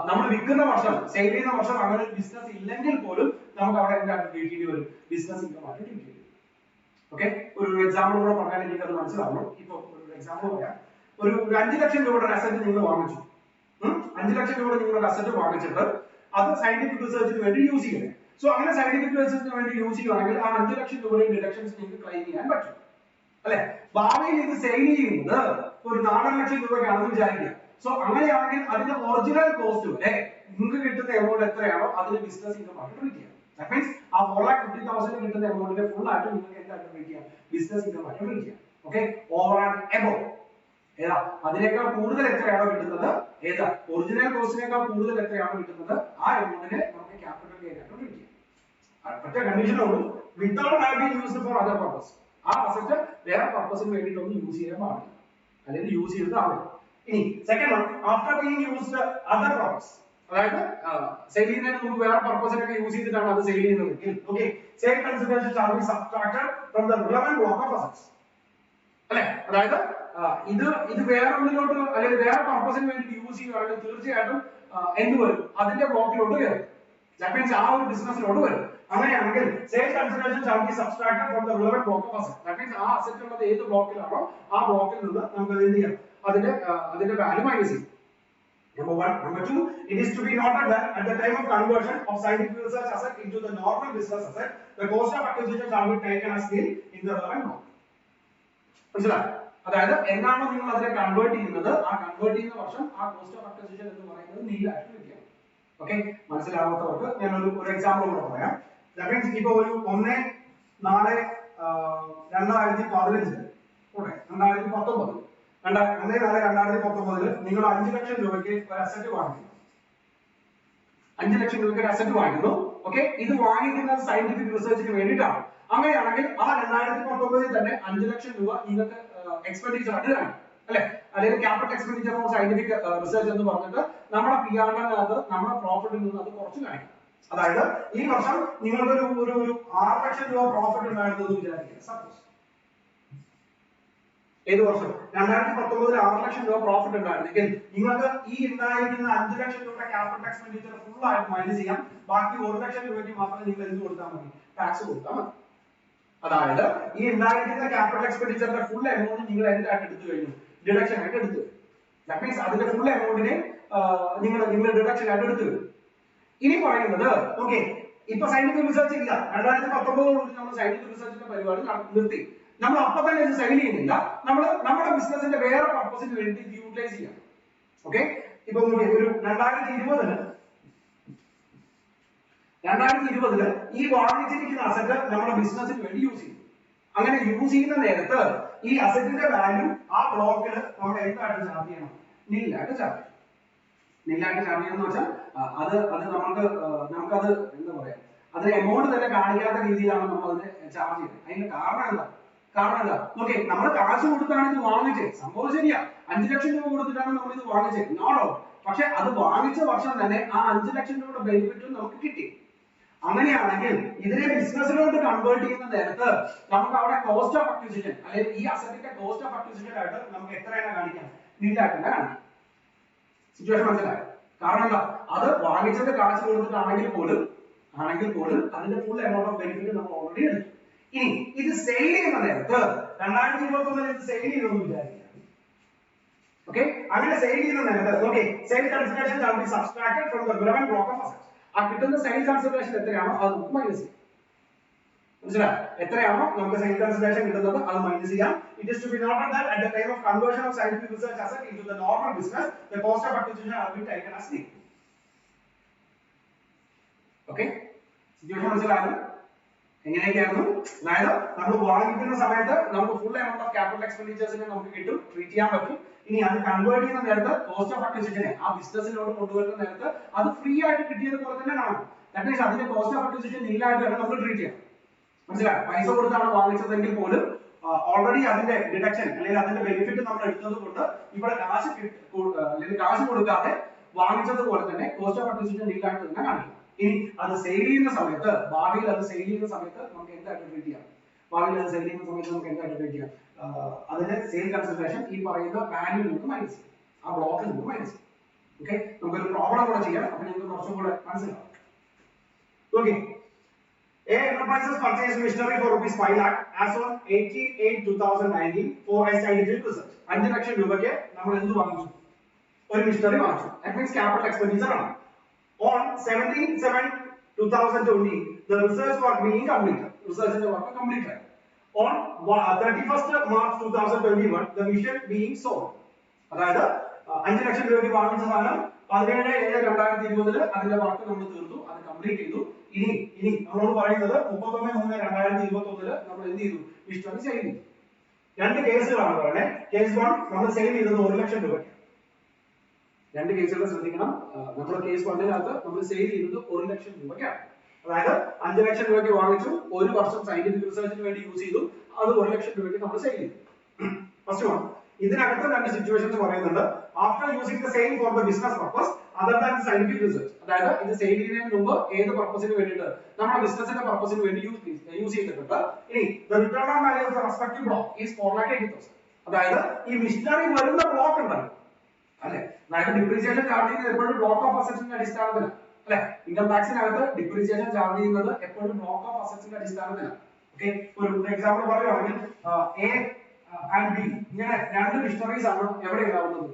നമ്മൾ വിൽക്കുന്ന വർഷം, sale ചെയ്യുന്ന വർഷം അങ്ങനെ ഒരു ബിസിനസ് ഇല്ലെങ്കിൽ പോലും നമുക്ക് അവിടെ എന്തായിട്ട് ട്രീറ്റ് ചെയ്യേണ്ടി വരും? ബിസിനസ് ഇൻകം ആയിട്ട് ട്രീറ്റ് ചെയ്യും. ഓക്കെ, ഒരു എക്സാമ്പിൾ കൂടെ പറഞ്ഞാൽ എനിക്ക് അത് മനസ്സിലാവുള്ളൂ. ഇപ്പൊ ഒരു എക്സാമ്പിൾ പറയാം. ഒരു 5 ലക്ഷം രൂപയുടെ അസറ്റ് നിങ്ങൾ വാങ്ങിച്ചു. 5 ലക്ഷം രൂപയുടെ നിങ്ങളുടെ അസറ്റ് വാങ്ങിച്ചിട്ട് അത് സയന്റിഫിക് റിസർച്ചിന് വേണ്ടി യൂസ് ചെയ്യുന്നത്. സോ അങ്ങനെ സയന്റിഫിക് റിസർച്ചിന് വേണ്ടി യൂസ് ചെയ്യുവാണെങ്കിൽ ആ 5 ലക്ഷം രൂപയുടെ ഡിഡക്ഷൻസ് നിങ്ങൾക്ക് ക്ലെയിം ചെയ്യാൻ പറ്റും, അല്ലെ? ഭാവിയിൽ ഇത് സെയിൽ ചെയ്യുന്നത് ഒരു 4 ലക്ഷം രൂപയ്ക്കാണെന്ന് വിചാരിക്കുക. സോ അങ്ങനെയാണെങ്കിൽ അതിന്റെ ഒറിജിനൽ കോസ്റ്റ് വരെ നിങ്ങൾക്ക് കിട്ടുന്ന എമൗണ്ട് എത്രയാണോ അതിന് ബിസിനസ് ഇൻകം ആയിട്ട് ട്രീറ്റ് ചെയ്യാം. ദാറ്റ് മീൻസ് ആ 4,50,000 കിട്ടുന്ന എമൗണ്ടിന്റെ ഫുൾ ആയിട്ട് നിങ്ങൾക്ക് എന്തായിട്ട് ട്രീറ്റ് ചെയ്യാം? ബിസിനസ് ഇൻകം ആയിട്ട് ട്രീറ്റ് ചെയ്യാം. ഓക്കെ, ഓവർ ആൻഡ് എബോവ് ഏതാ അതിനേക്കാൾ കൂടുതൽ എത്രയാണോ കിട്ടുന്നത്, ഏതാ ഒറിജിനൽ കോസ്റ്റിനേക്കാൾ കൂടുതൽ എത്രയാണോ കിട്ടുന്നത് ആ എമൗണ്ടിനെ നമുക്ക് ക്യാപിറ്റൽ ഗെയിൻ ആയിട്ട് ട്രീറ്റ് ചെയ്യാം. ഒറ്റ കണ്ടീഷനേ ഉള്ളൂ, without have been used for other purpose. ആ അസറ്റ് വേറെ പർപ്പസിന് വേണ്ടിയിട്ടൊന്നും യൂസ് ചെയ്യാൻ പാടില്ല, അല്ലെങ്കിൽ യൂസ് ചെയ്തത് ആവില്ല. ഇനി second one, after being used other purpose, അതായത് സെയിൽ ചെയ്യുന്നതിന് മുമ്പ് വേറെ പർപ്പസിനൊക്കെ യൂസ് ചെയ്തിട്ടാണ് അത് സെയിൽ ചെയ്യുന്നത്. Okay, sale consideration shall be subtracted from the relevant block of assets, അല്ലെ? അതായത് ഇത് വേറെ ഒന്നിലോട്ട് അല്ലെങ്കിൽ വേറെ പർപ്പസിന് വേണ്ടി യൂസ് ചെയ്യുകയാണെങ്കിൽ തീർച്ചയായിട്ടും എന്ത് വരും? അതിന്റെ ബ്ലോക്കിലോട്ട് കയറും. ദാറ്റ് മീൻസ് ആ ഒരു ബിസിനസ്സിലോട്ട് വരും. അങ്ങനെയാണെങ്കിൽ sale consideration shall be subtracted from the relevant block of asset. That means ആ അസറ്റ് ഉള്ളത് ഏത് ബ്ലോക്കിലാണോ ആ ബ്ലോക്കിൽ നിന്ന് നമുക്ക് എന്ത് ചെയ്യാം? അതിന്റെ വാല്യൂ മൈനസ് ചെയ്യും. Number 1. Number 2, it is to be noted that at the time of conversion of scientific research asset into the normal business asset, the cost of acquisition shall be taken as nil in the relevant block. മനസ്സിലായോ? അതായത് എന്നാണോ നിങ്ങൾ അതിനെ convert ചെയ്യുന്നത് ആ convert ചെയ്യുന്ന വർഷം ആ കോസ്റ്റ് ഓഫ് അക്വിസിഷൻ എന്ന് പറയുന്നത് നീൽ ആയിട്ട് വെക്കാം. ഓക്കെ, മനസ്സിലാവാത്തവർക്ക് ഞാൻ ഒരു എക്സാമ്പിൾ കൂടെ പറയാം. ദാറ്റ് മീൻസ് ഇപ്പോൾ ഒരു 1/4/2015 ഓക്കെ 2019 നിങ്ങൾ 5 ലക്ഷം രൂപയ്ക്ക് ഒരു അസറ്റ് വാങ്ങിക്കുന്നു. 5 ലക്ഷം രൂപയ്ക്ക് ഒരു അസറ്റ് വാങ്ങിക്കുന്നു. ഓക്കെ, ഇത് വാങ്ങിക്കുന്നത് സയന്റിഫിക് റിസർച്ചിന് വേണ്ടിയിട്ടാണ്. അങ്ങനെയാണെങ്കിൽ ആ 2019 തന്നെ 5 ലക്ഷം രൂപ നിങ്ങൾക്ക് എക്സ്പെൻഡിച്ചർ ആയിട്ട് കാണും, അല്ലെ? അല്ലെങ്കിൽ capital expenditure for scientific research എന്ന് പറഞ്ഞിട്ട് നമ്മുടെ പിആറിനകത്ത് നമ്മുടെ പ്രോഫിറ്റിൽ നിന്ന് അത് കുറച്ച് കാണിക്കും. അതായത് ഈ വർഷം നിങ്ങൾക്ക് ഒരു 6 ലക്ഷം രൂപ പ്രോഫിറ്റ് ഉണ്ടായിരുന്നു എന്ന് വിചാരിക്കുക. സപ്പോസ് ഏത് വർഷം 2019 6 ലക്ഷം രൂപ പ്രോഫിറ്റ് ഉണ്ടായിരുന്നെങ്കിൽ നിങ്ങൾക്ക് ഈ ഉണ്ടായിരുന്ന 5 ലക്ഷം രൂപ ക്യാപിറ്റൽ എക്സ്പെൻഡിച്ചർ ഫുൾ ആയിട്ട് മൈനസ് ചെയ്യാം. ബാക്കി 1 ലക്ഷം രൂപയ്ക്ക് മാത്രം നിങ്ങൾ എന്ത് കൊടുത്താൽ മതി? ടാക്സ് കൊടുത്താൽ മതി. അതായത് ഈ ഉണ്ടായിരിക്കുന്ന ക്യാപിറ്റൽ എക്സ്പെൻഡിച്ചറിന്റെ ഫുൾ എമൗണ്ട് നിങ്ങൾ എന്തായിട്ട് എടുത്തു കഴിഞ്ഞു? ഡിഡക്ഷൻ ആയിട്ട് എടുത്തു. ദാറ്റ് മീൻസ് അതിന്റെ ഫുൾ എമൗണ്ടിനെ നിങ്ങൾ ഡിഡക്ഷൻ ആയിട്ട് എടുത്തു. ഇനി പറയുന്നത് ഓക്കെ, ഇപ്പൊ സയന്റിഫിക് റിസർച്ച് ഇല്ല, 2019 നമ്മൾ സയന്റിഫിക് റിസർച്ചിന്റെ പരിപാടി നിർത്തി. നമ്മൾ അപ്പൊ തന്നെ ഇത് സെയിൽ ചെയ്യുന്നില്ല, നമ്മൾ നമ്മുടെ ബിസിനസിന്റെ വേറെ പർപ്പസിന് വേണ്ടി ഇത് യൂട്ടിലൈസ് ചെയ്യാം. ഓക്കെ, ഇപ്പൊ ഒരു 2020 ഈ വാങ്ങിച്ചിരിക്കുന്ന അസറ്റ് നമ്മുടെ ബിസിനസിന് വേണ്ടി യൂസ് ചെയ്യും. അങ്ങനെ യൂസ് ചെയ്യുന്ന നേരത്ത് ഈ അസറ്റിന്റെ വാല്യൂ ആ ബ്ലോക്കിൽ നമ്മൾ എന്തായിട്ട് ചാർജ് ചെയ്യണം? നില്ലായിട്ട് ചാർജ് ചെയ്യണം. നില്ലായിട്ട് ചാർജ് ചെയ്യണം എന്ന് വെച്ചാൽ നമുക്കത് എന്താ പറയാ, അതിന് എമൗണ്ട് തന്നെ കാണിക്കാത്ത രീതിയിലാണ് നമ്മൾ അതിനെ ചാർജ് ചെയ്യുന്നത്. അതിന്റെ കാരണം എന്താ? ഓക്കെ, നമ്മൾ കാശ് കൊടുത്താണ് ഇത് വാങ്ങിച്ചത്, സംഭവം ശരിയാ. 5 ലക്ഷം രൂപ കൊടുത്തിട്ടാണ് നമ്മൾ ഇത് വാങ്ങിച്ചത്, നോ ഡൗട്ട്. പക്ഷെ അത് വാങ്ങിച്ച വർഷം തന്നെ ആ 5 ലക്ഷം രൂപയുടെ ബെനിഫിറ്റും നമുക്ക് കിട്ടി. അങ്ങനെയാണെങ്കിൽ ഇതിനെ ബിസിനസ്സിലോട്ട് കൺവേർട്ട് ചെയ്യുന്ന നേരത്ത് നമുക്ക് അവിടെ കോസ്റ്റ് ഓഫ് അക്വിസിഷൻ അല്ലെങ്കിൽ ഈ അസറ്റിന്റെ കോസ്റ്റ് ഓഫ് അക്വിസിഷൻ ആയിട്ട് നമുക്ക് എത്രയാണ് കാണിക്കാം? നില്ലായിട്ട് കാണിക്കാം. സിറ്റുവേഷൻ മനസ്സിലായോ? കാരണം എന്താ? അത് വാങ്ങിച്ചത് കാശ് കൊടുത്തിട്ടാണെങ്കിൽ പോലും അതിന്റെ ഫുൾ എമൗണ്ട് ഓഫ് ബെനിഫിറ്റ് നമ്മൾ ഓൾറെഡി എടുത്തു. ഇനി ഇത് സെയിൽ ചെയ്യുന്ന നേരത്ത് 2021 ഇത് സെയിൽ ചെയ്തെന്ന് വിചാരിക്കുക. ഓക്കെ, അങ്ങനെ സെയിൽ ചെയ്യുന്ന നേരത്തെ okay sale consideration shall be subtracted from the relevant block of assets. ആ കിട്ടുന്ന സെയിൽ കൺസിഡറേഷൻ എത്രയാണോ അത് നമുക്ക് മൈനസ് ചെയ്യാം. മനസ്സിലായോ? എത്രയാണോ നമുക്ക് സെയിൽ കൺസിഡറേഷൻ കിട്ടുന്നത് അത് മൈനസ് ചെയ്യാം. It is to be noted that at the time of conversion of scientific research asset into the normal business the cost of acquisition have been taken as need. Okay, situation മനസ്സിലായോ? എങ്ങനെയൊക്കെയായിരുന്നു? അതായത് നമ്മൾ വാങ്ങിക്കുന്ന സമയത്ത് നമുക്ക് full amount of capital എക്സ്പെൻഡിച്ചേഴ്സിനെ നമുക്ക് കിട്ടും, ട്രീറ്റ് ചെയ്യാൻ പറ്റും. ഇനി അത് കൺവേർട്ട് ചെയ്യുന്ന നേരത്ത് കോസ്റ്റ് ഓഫ് അക്വിസിഷനെ ആ ബിസിനസ്സിലോട്ട് കൊണ്ടുവരുന്ന നേരത്ത് അത് ഫ്രീ ആയിട്ട് കിട്ടിയത് പോലെ തന്നെ കാണും. ദാറ്റ് മീൻസ് അതിന്റെ കോസ്റ്റ് ഓഫ് അക്വിസിഷൻ നില്ലായിട്ട് വേണം നമ്മൾ ട്രീറ്റ് ചെയ്യാം. മനസ്സിലായോ? പൈസ കൊടുത്താണ് വാങ്ങിച്ചതെങ്കിൽ പോലും ഓൾറെഡി അതിന്റെ ഡിഡക്ഷൻ അല്ലെങ്കിൽ അതിന്റെ ബെനിഫിറ്റ് നമ്മൾ എടുത്തത് കൊണ്ട് ഇവിടെ കാശ് കൊടുക്കാതെ വാങ്ങിച്ചത് പോലെ തന്നെ കോസ്റ്റ് ഓഫ് അക്വിസിഷൻ നില്ലായിട്ട് തന്നെ കാണിക്കും. ഇനി അത് സെയിൽ ചെയ്യുന്ന സമയത്ത് ഭാവിയിൽ അത് സെയിൽ ചെയ്യുന്ന സമയത്ത് നമുക്ക് എന്തായിട്ട് ട്രീറ്റ് ചെയ്യാം? ഭാവിയിൽ അത് സെയിൽ ചെയ്യുന്ന സമയത്ത് നമുക്ക് എന്തായിട്ട് ട്രീറ്റ് ചെയ്യാം? അതിന്റെ സെയിൽ കൺസിഡറേഷൻ ഈ പറയുന്ന വാല്യൂ നമുക്ക് മൈനസ് ചെയ്യും, ആ ബ്ലോക്കിൽ നമുക്ക് മൈനസ് ചെയ്യും. ഓക്കെ, നമുക്കൊരു പ്രോബ്ലം കൂടെ ചെയ്യാം, അപ്പൊ നിങ്ങൾക്ക് കുറച്ചും കൂടെ മനസ്സിലാവും. Okay, A enterprises purchased machinery for rupees 5 lakh as on 18/8/2019 for a scientific research. 5 ലക്ഷം രൂപയ്ക്ക് നമ്മൾ എന്ത് വാങ്ങിച്ചു? ഒരു മെഷീനറി വാങ്ങിച്ചു. That means capital expenditure ആണ്. On 17/7/2020 the research work being completed. Research ന്റെ വർക്ക് കംപ്ലീറ്റ് ആയി. On 31st March 2021 the machine being sold. അതായത് 5 ലക്ഷം രൂപയ്ക്ക് വാങ്ങിച്ച സാധനം 17/7/2020 അതിന്റെ വർക്ക് നമ്മൾ തീർത്തു, അത് കംപ്ലീറ്റ് ചെയ്തു. ഇനി നമ്മളോട് പറയുന്നത് 31/3/2021 നമ്മൾ എന്ത് ചെയ്തു? മെഷീനറി സെയിൽ ചെയ്തു. രണ്ട് കേസുകളാണ് പറയുന്നത്. കേസ് 1 നമ്മൾ സെയിൽ ചെയ്തത് 1 ലക്ഷം രൂപയ്ക്ക്. രണ്ട് കേസുകൾ ശ്രദ്ധിക്കണം. നമ്മൾ കേസ് 1-നകത്ത് നമ്മൾ സെയിൽ ചെയ്തത് 1 ലക്ഷം രൂപയ്ക്കാണ്. അതായത് 5 ലക്ഷം രൂപയ്ക്ക് വാങ്ങിച്ചു, ഒരു വർഷം സയന്റിഫിക് റിസർച്ചിന് വേണ്ടി യൂസ് ചെയ്തു, അത് 1 ലക്ഷം രൂപയ്ക്ക് നമ്മൾ സെയിൽ ചെയ്തു. First one. ഇതിനകത്ത് രണ്ട് സിറ്റുവേഷൻസ് പറയുന്നുണ്ട്. After using the same for the business purpose other than scientific research. അതായത് ഇത് സെയിൽ ചെയ്യുന്നതിന് മുമ്പ് ഏത് പർപ്പസിന് വേണ്ടിയിട്ട് നമ്മുടെ ബിസിനസിന്റെ പർപ്പസിന് വേണ്ടി യൂസ് ചെയ്തിട്ടുണ്ട്. ഇനി the return on value of the respective block is 4,80,000. അതായത് ഈ മെഷീനറി വരുന്ന ബ്ലോക്ക് ഉണ്ടല്ലോ അല്ലെ, അതായത് ഡിപ്രീസിയേഷൻ ചാർജ് ചെയ്യുന്നത് എപ്പോഴും ബ്ലോക്ക് ഓഫ് അസറ്റ്സിന്റെ അടിസ്ഥാനത്തിലാണ് അല്ലെ. ഇൻകം ടാക്സിനകത്ത് ഡിപ്രീസിയേഷൻ ചാർജ് ചെയ്യുന്നത് എപ്പോഴും ബ്ലോക്ക് ഓഫ് അസറ്റ്സിന്റെ അടിസ്ഥാനത്തിലാണ്. ഓക്കെ, ഒരു എക്സാമ്പിൾ പറയുകയാണെങ്കിൽ എ ആൻഡ് ബി ഇങ്ങനെ രണ്ട് മിഷണറീസ് ആണ് എവിടെ ഉണ്ടാവുന്നത്?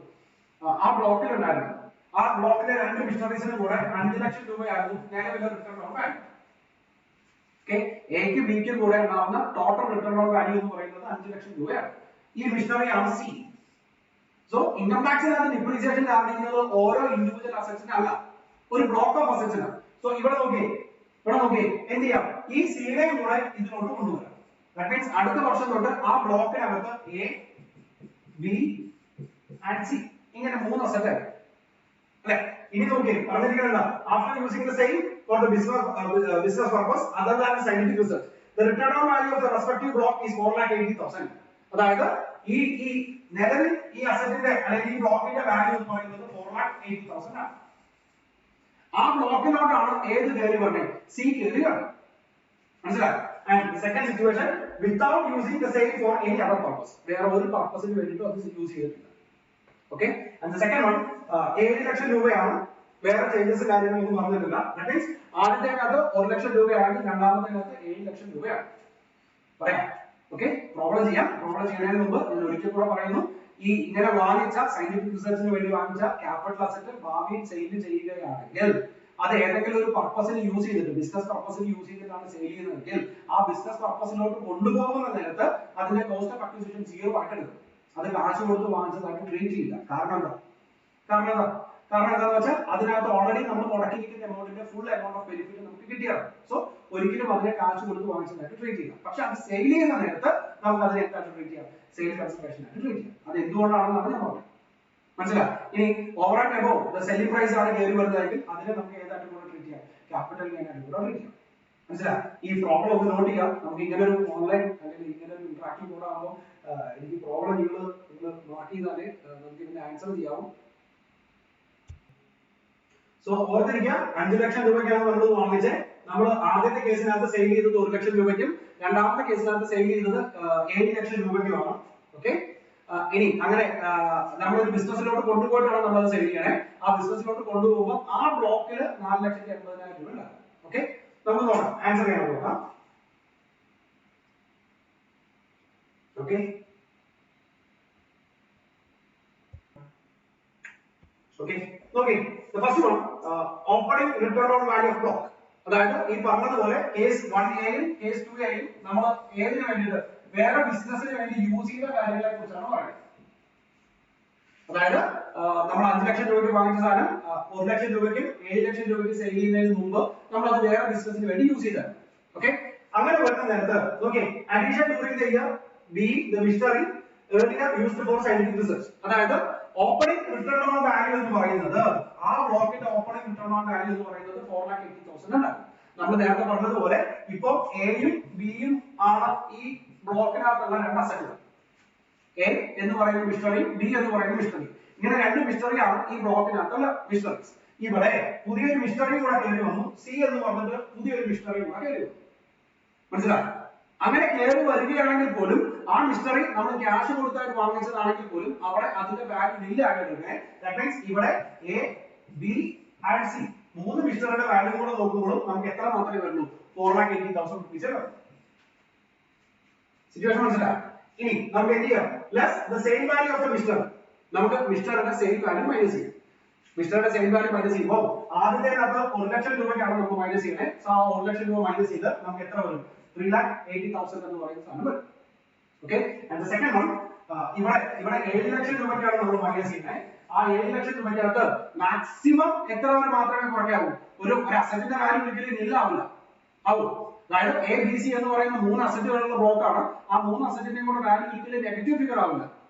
ആ ബ്ലോക്കിൽ ഉണ്ടായിരുന്നത്. ആ ബ്ലോക്കിലെ രണ്ട് മിഷണറീസിന് കൂടെ 5 ലക്ഷം രൂപയായിരുന്നു നിലവിലെ റിട്ടേൺ ഓൺ വാല്യൂ. ഓക്കെ, എക്ക് ബിക്കും കൂടെ ഉണ്ടാവുന്ന ടോട്ടൽ റിട്ടേൺ ഓൺ വാല്യൂ എന്ന് പറയുന്നത് 5 ലക്ഷം രൂപയാണ്. ഈ മിഷണറി ആണ് സി. സോ ഇൻകം ടാക്സിനകത്ത് ഡിപ്രീസിയേഷൻ ചാർജ് ചെയ്യുന്നത് ഓരോ ഇൻഡിവിജ്വൽ അസറ്റ്സിന് അല്ല, ഒരു ബ്ലോക്ക് ഓഫ് അസറ്റ്സിനാണ്. സോ ഇവിടെ നോക്കിയേ എന്ത് ചെയ്യാം? ഈ സിയുടെയും കൂടെ ഇതിലോട്ട് കൊണ്ടുവരാം. ദാറ്റ് മീൻസ് അടുത്ത വർഷം തൊട്ട് ആ ബ്ലോക്കിനകത്ത് എ ബി ആൻഡ് സി ഇങ്ങനെ 3 അസറ്റ് ആയി അല്ലെ. ഇനി നോക്കിയേ പറഞ്ഞിരിക്കുന്നത് after using the same for the business purpose other than scientific research the return on value of the respective block is 4,80,000. അതായത് ഈ നിലവിൽ ഈ അസറ്റിന്റെ അല്ലെങ്കിൽ ഈ ബ്ലോക്കിന്റെ വാല്യൂ എന്ന് പറയുന്നത് 4,80,000 ആണ്. ആ ബ്ലോക്കിലോട്ടാണ് ഏത് കയറി പറഞ്ഞത്? സി കയറി വരണം. മനസ്സിലായോ? And the second situation without using the same for any other purpose. വേറെ ഒരു പർപ്പസിന് വേണ്ടിയിട്ട് അത് യൂസ് ചെയ്തിട്ടില്ല. Okay, and the second one 7 ലക്ഷം രൂപയാണ്, വേറെ ചേഞ്ചസ് കാര്യങ്ങളൊന്നും പറഞ്ഞിട്ടില്ല. That means ആദ്യത്തേക്കകത്ത് 1 ലക്ഷം രൂപയാണെങ്കിൽ രണ്ടാമത്തേക്കകത്ത് 7 ലക്ഷം രൂപയാണ്. പറയാം. ഓക്കെ, പ്രോബ്ലം ചെയ്യാം. പ്രോബ്ലം ചെയ്യുന്നതിന് മുമ്പ് ഞാൻ ഒരിക്കൽ കൂടെ പറയുന്നു, ഈ ഇങ്ങനെ വാങ്ങിച്ച സയന്റിഫിക് റിസർച്ചിന് വേണ്ടി വാങ്ങിച്ച ക്യാപിറ്റൽ അസറ്റ് ഭാവിയിൽ സെയിൽ ചെയ്യുകയാണെങ്കിൽ അത് ഏതെങ്കിലും ഒരു പർപ്പസിന് യൂസ് ചെയ്തിട്ട് ബിസിനസ് പർപ്പസിന് യൂസ് ചെയ്തിട്ടാണ് സെയിൽ ചെയ്യുന്നതെങ്കിൽ ആ ബിസിനസ് പർപ്പസിലോട്ട് കൊണ്ടുപോകുന്ന നേരത്ത് അതിന്റെ കോസ്റ്റ് ഓഫ് അക്വിസിഷൻ 0 ആയിട്ട് എടുക്കും. അത് കാശ് കൊടുത്ത് വാങ്ങിച്ചതായിട്ട് ട്രീറ്റ് ചെയ്യില്ല. കാരണം എന്താണെന്ന് വെച്ചാൽ അതിനകത്ത് ഓൾറെഡി നമ്മൾ മുടക്കിയിരിക്കുന്ന എമൗണ്ടിന്റെ ഫുൾ എമൗണ്ട് ഓഫ് ബെനിഫിറ്റ് നമുക്ക് കിട്ടിയാണ്. സോ ഒരിക്കലും അതിനെ കാശ് കൊടുത്ത് വാങ്ങിച്ചതായിട്ട് ട്രീറ്റ് ചെയ്യാം. പക്ഷെ അത് സെയിൽ ചെയ്യുന്ന നേരത്ത് നമുക്ക് അതിനെ എന്തായിട്ട് ട്രീറ്റ് ചെയ്യാം? സെയിൽ കൺസിഡറേഷൻ ആയിട്ട് ട്രീറ്റ് ചെയ്യാം. അത് എന്തുകൊണ്ടാണെന്നാണ് ഞാൻ പറഞ്ഞത്. മനസ്സിലായി? ഇനി over and above the selling price ആണ് കയറി വരുന്നതെങ്കിൽ അതിനെ നമുക്ക് ഏതായിട്ട് കൂടെ ട്രീറ്റ് ചെയ്യാം? ക്യാപിറ്റൽ ഗെയിൻ ആയിട്ട് കൂടെ ട്രീറ്റ് ചെയ്യാം. മനസ്സിലായി? ഈ പ്രോബ്ലം ഒന്ന് നോട്ട് ചെയ്യാം. നമുക്ക് ഇങ്ങനെ ഒരു ഓൺലൈൻ അല്ലെങ്കിൽ ഇങ്ങനെ ഒരു ഇന്ററാക്റ്റീവ് കൂടെ ആകുമ്പോൾ എനിക്ക് പ്രോബ്ലം നിങ്ങൾ മാർക്ക് ചെയ്താലേ നമുക്ക് ഇതിന്റെ ആൻസർ ചെയ്യാവും. സോ ഓർത്തിരിക്കുക, 5 ലക്ഷം രൂപയ്ക്കാണ് നമ്മൾ വാങ്ങിച്ചത്. നമ്മൾ ആദ്യത്തെ കേസിനകത്ത് സെയിൽ ചെയ്തത് 1 ലക്ഷം രൂപയ്ക്കും രണ്ടാമത്തെ കേസിനകത്ത് സെയിൽ ചെയ്തത് 7 ലക്ഷം രൂപയ്ക്കുമാണ്. ഓക്കെ, ഇനി അങ്ങനെ നമ്മളൊരു ബിസിനസ്സിലോട്ട് കൊണ്ടുപോയിട്ടാണ് നമ്മൾ സെയിൽ ചെയ്യണേ. ആ ബിസിനസ്സിലോട്ട് കൊണ്ടുപോകുമ്പോൾ ആ ബ്ലോക്കിൽ 4,80,000 രൂപ ഉണ്ടാകും. ഓക്കെ, നമുക്ക് നോക്കാം ആൻസർ ചെയ്യാൻ നോക്കാം. Okay, Okay, okay. The first one, opening return on value of block. അതായത് ഈ പറഞ്ഞതുപോലെ കേസ് 1A യും കേസ് 2A യും നമ്മൾ ഏതിനു വേണ്ടിയിട്ട് വേറെ ബിസിനസിന് വേണ്ടി യൂസ് ചെയ്ത കാര്യങ്ങളെ കുറിച്ചാണ് പറയുന്നത്. അതായത് നമ്മൾ 5 ലക്ഷം രൂപയ്ക്ക് വാങ്ങിച്ച സാധനം 1 ലക്ഷം രൂപയ്ക്ക് 7 ലക്ഷം രൂപയ്ക്ക് സെയിൽ ചെയ്യുന്നതിന് മുമ്പ് നമ്മൾ അത് വേറെ ബിസിനസിന് വേണ്ടി യൂസ് ചെയ്തതാണ്. ഓക്കെ, അങ്ങനെ വരുന്ന നേരത്ത് okay addition during the year be the mystery earlier used for scientific research. അതായത് ഓപ്പണിംഗ് റിട്ടേൺ ഓൺ വാല്യൂ എന്ന് പറയുന്നത് ആ ബ്ലോക്കിന്റെ ഓപ്പണിംഗ് റിട്ടേൺ ഓൺ വാല്യൂ എന്ന് പറയുന്നത് 4,80,000 ആണ്. നമ്മൾ നേരത്തെ പറഞ്ഞതുപോലെ ഇപ്പോൾ എയും ബിയും ആണ് ഈ ബ്ലോക്കിനകത്തുള്ള രണ്ട് അസറ്റുകൾ. എ എന്ന് പറയുന്ന മിസ്റ്ററി, ബി എന്ന് പറയുന്ന മിസ്റ്ററി. ഇങ്ങനെ രണ്ട് മിസ്റ്ററി ആണ് ഈ ബ്ലോക്കിനകത്തുള്ള മിസ്റ്ററീസ്. ഇവിടെ പുതിയൊരു മിസ്റ്ററി കൂടെ കയറി വന്നു, സി എന്ന് പറഞ്ഞിട്ട് പുതിയൊരു മിസ്റ്ററി കൂടെ കയറി വന്നു. മനസ്സിലായോ? അങ്ങനെ കയറി വരികയാണെങ്കിൽ പോലും ആ മിസ്റ്ററി നമ്മൾ ക്യാഷ് കൊടുത്തായിട്ട് വാങ്ങിച്ചതാണെങ്കിൽ പോലും അവിടെ അതിന്റെ വാല്യൂ നിൽ ആകേണ്ടത്. ദാറ്റ് മീൻസ് ഇവിടെ എ ബി ആൻഡ് സി മൂന്ന് മിസ്റ്ററിയുടെ വാല്യൂ കൂടെ നോക്കുമ്പോഴും നമുക്ക് എത്ര മാത്രമേ വരുള്ളൂ? 4,80,000 റുപ്പീസ് വരും. സിറ്റുവേഷൻ മനസ്സിലായോ? ഇനി നമുക്ക് എന്ത് ചെയ്യാം? Less the same value of the mister. നമുക്ക് മിസ്റ്ററിന്റെ സെയിം വാല്യൂ മൈനസ് ചെയ്യാം. മിസ്റ്ററുടെ സെയിം വാല്യൂ മൈനസ് ചെയ്യുമ്പോൾ ആദ്യത്തേനകത്ത് 1 ലക്ഷം രൂപയ്ക്കാണ് നമുക്ക് മൈനസ് ചെയ്യുന്നത്. സോ ആ 1 ലക്ഷം രൂപ മൈനസ് ചെയ്ത് നമുക്ക് എത്ര വരും? 3,80,000 എന്ന് പറയുന്ന സാധനം വരും. Okay, and the second one ഇവിടെ 7 ലക്ഷം രൂപയ്ക്കാണ് നമ്മൾ മൈനസ് ചെയ്യുന്നത്. ആ 7 ലക്ഷം രൂപയ്ക്കകത്ത് മാക്സിമം എത്ര വരെ മാത്രമേ കുറയ്ക്കാവൂ? ഒരു അസറ്റിന്റെ വാല്യൂ ഒരിക്കലും നില്ലാവില്ല. ആവും. അതായത് എ ബി സി എന്ന് പറയുന്ന മൂന്ന് അസറ്റുകളുള്ള ബ്ലോക്കാണ്. ആ മൂന്ന് അസറ്റിന്റെയും കൂടെ വാല്യൂ ഒരിക്കലും നെഗറ്റീവ് ഫിഗർ ആവില്ല.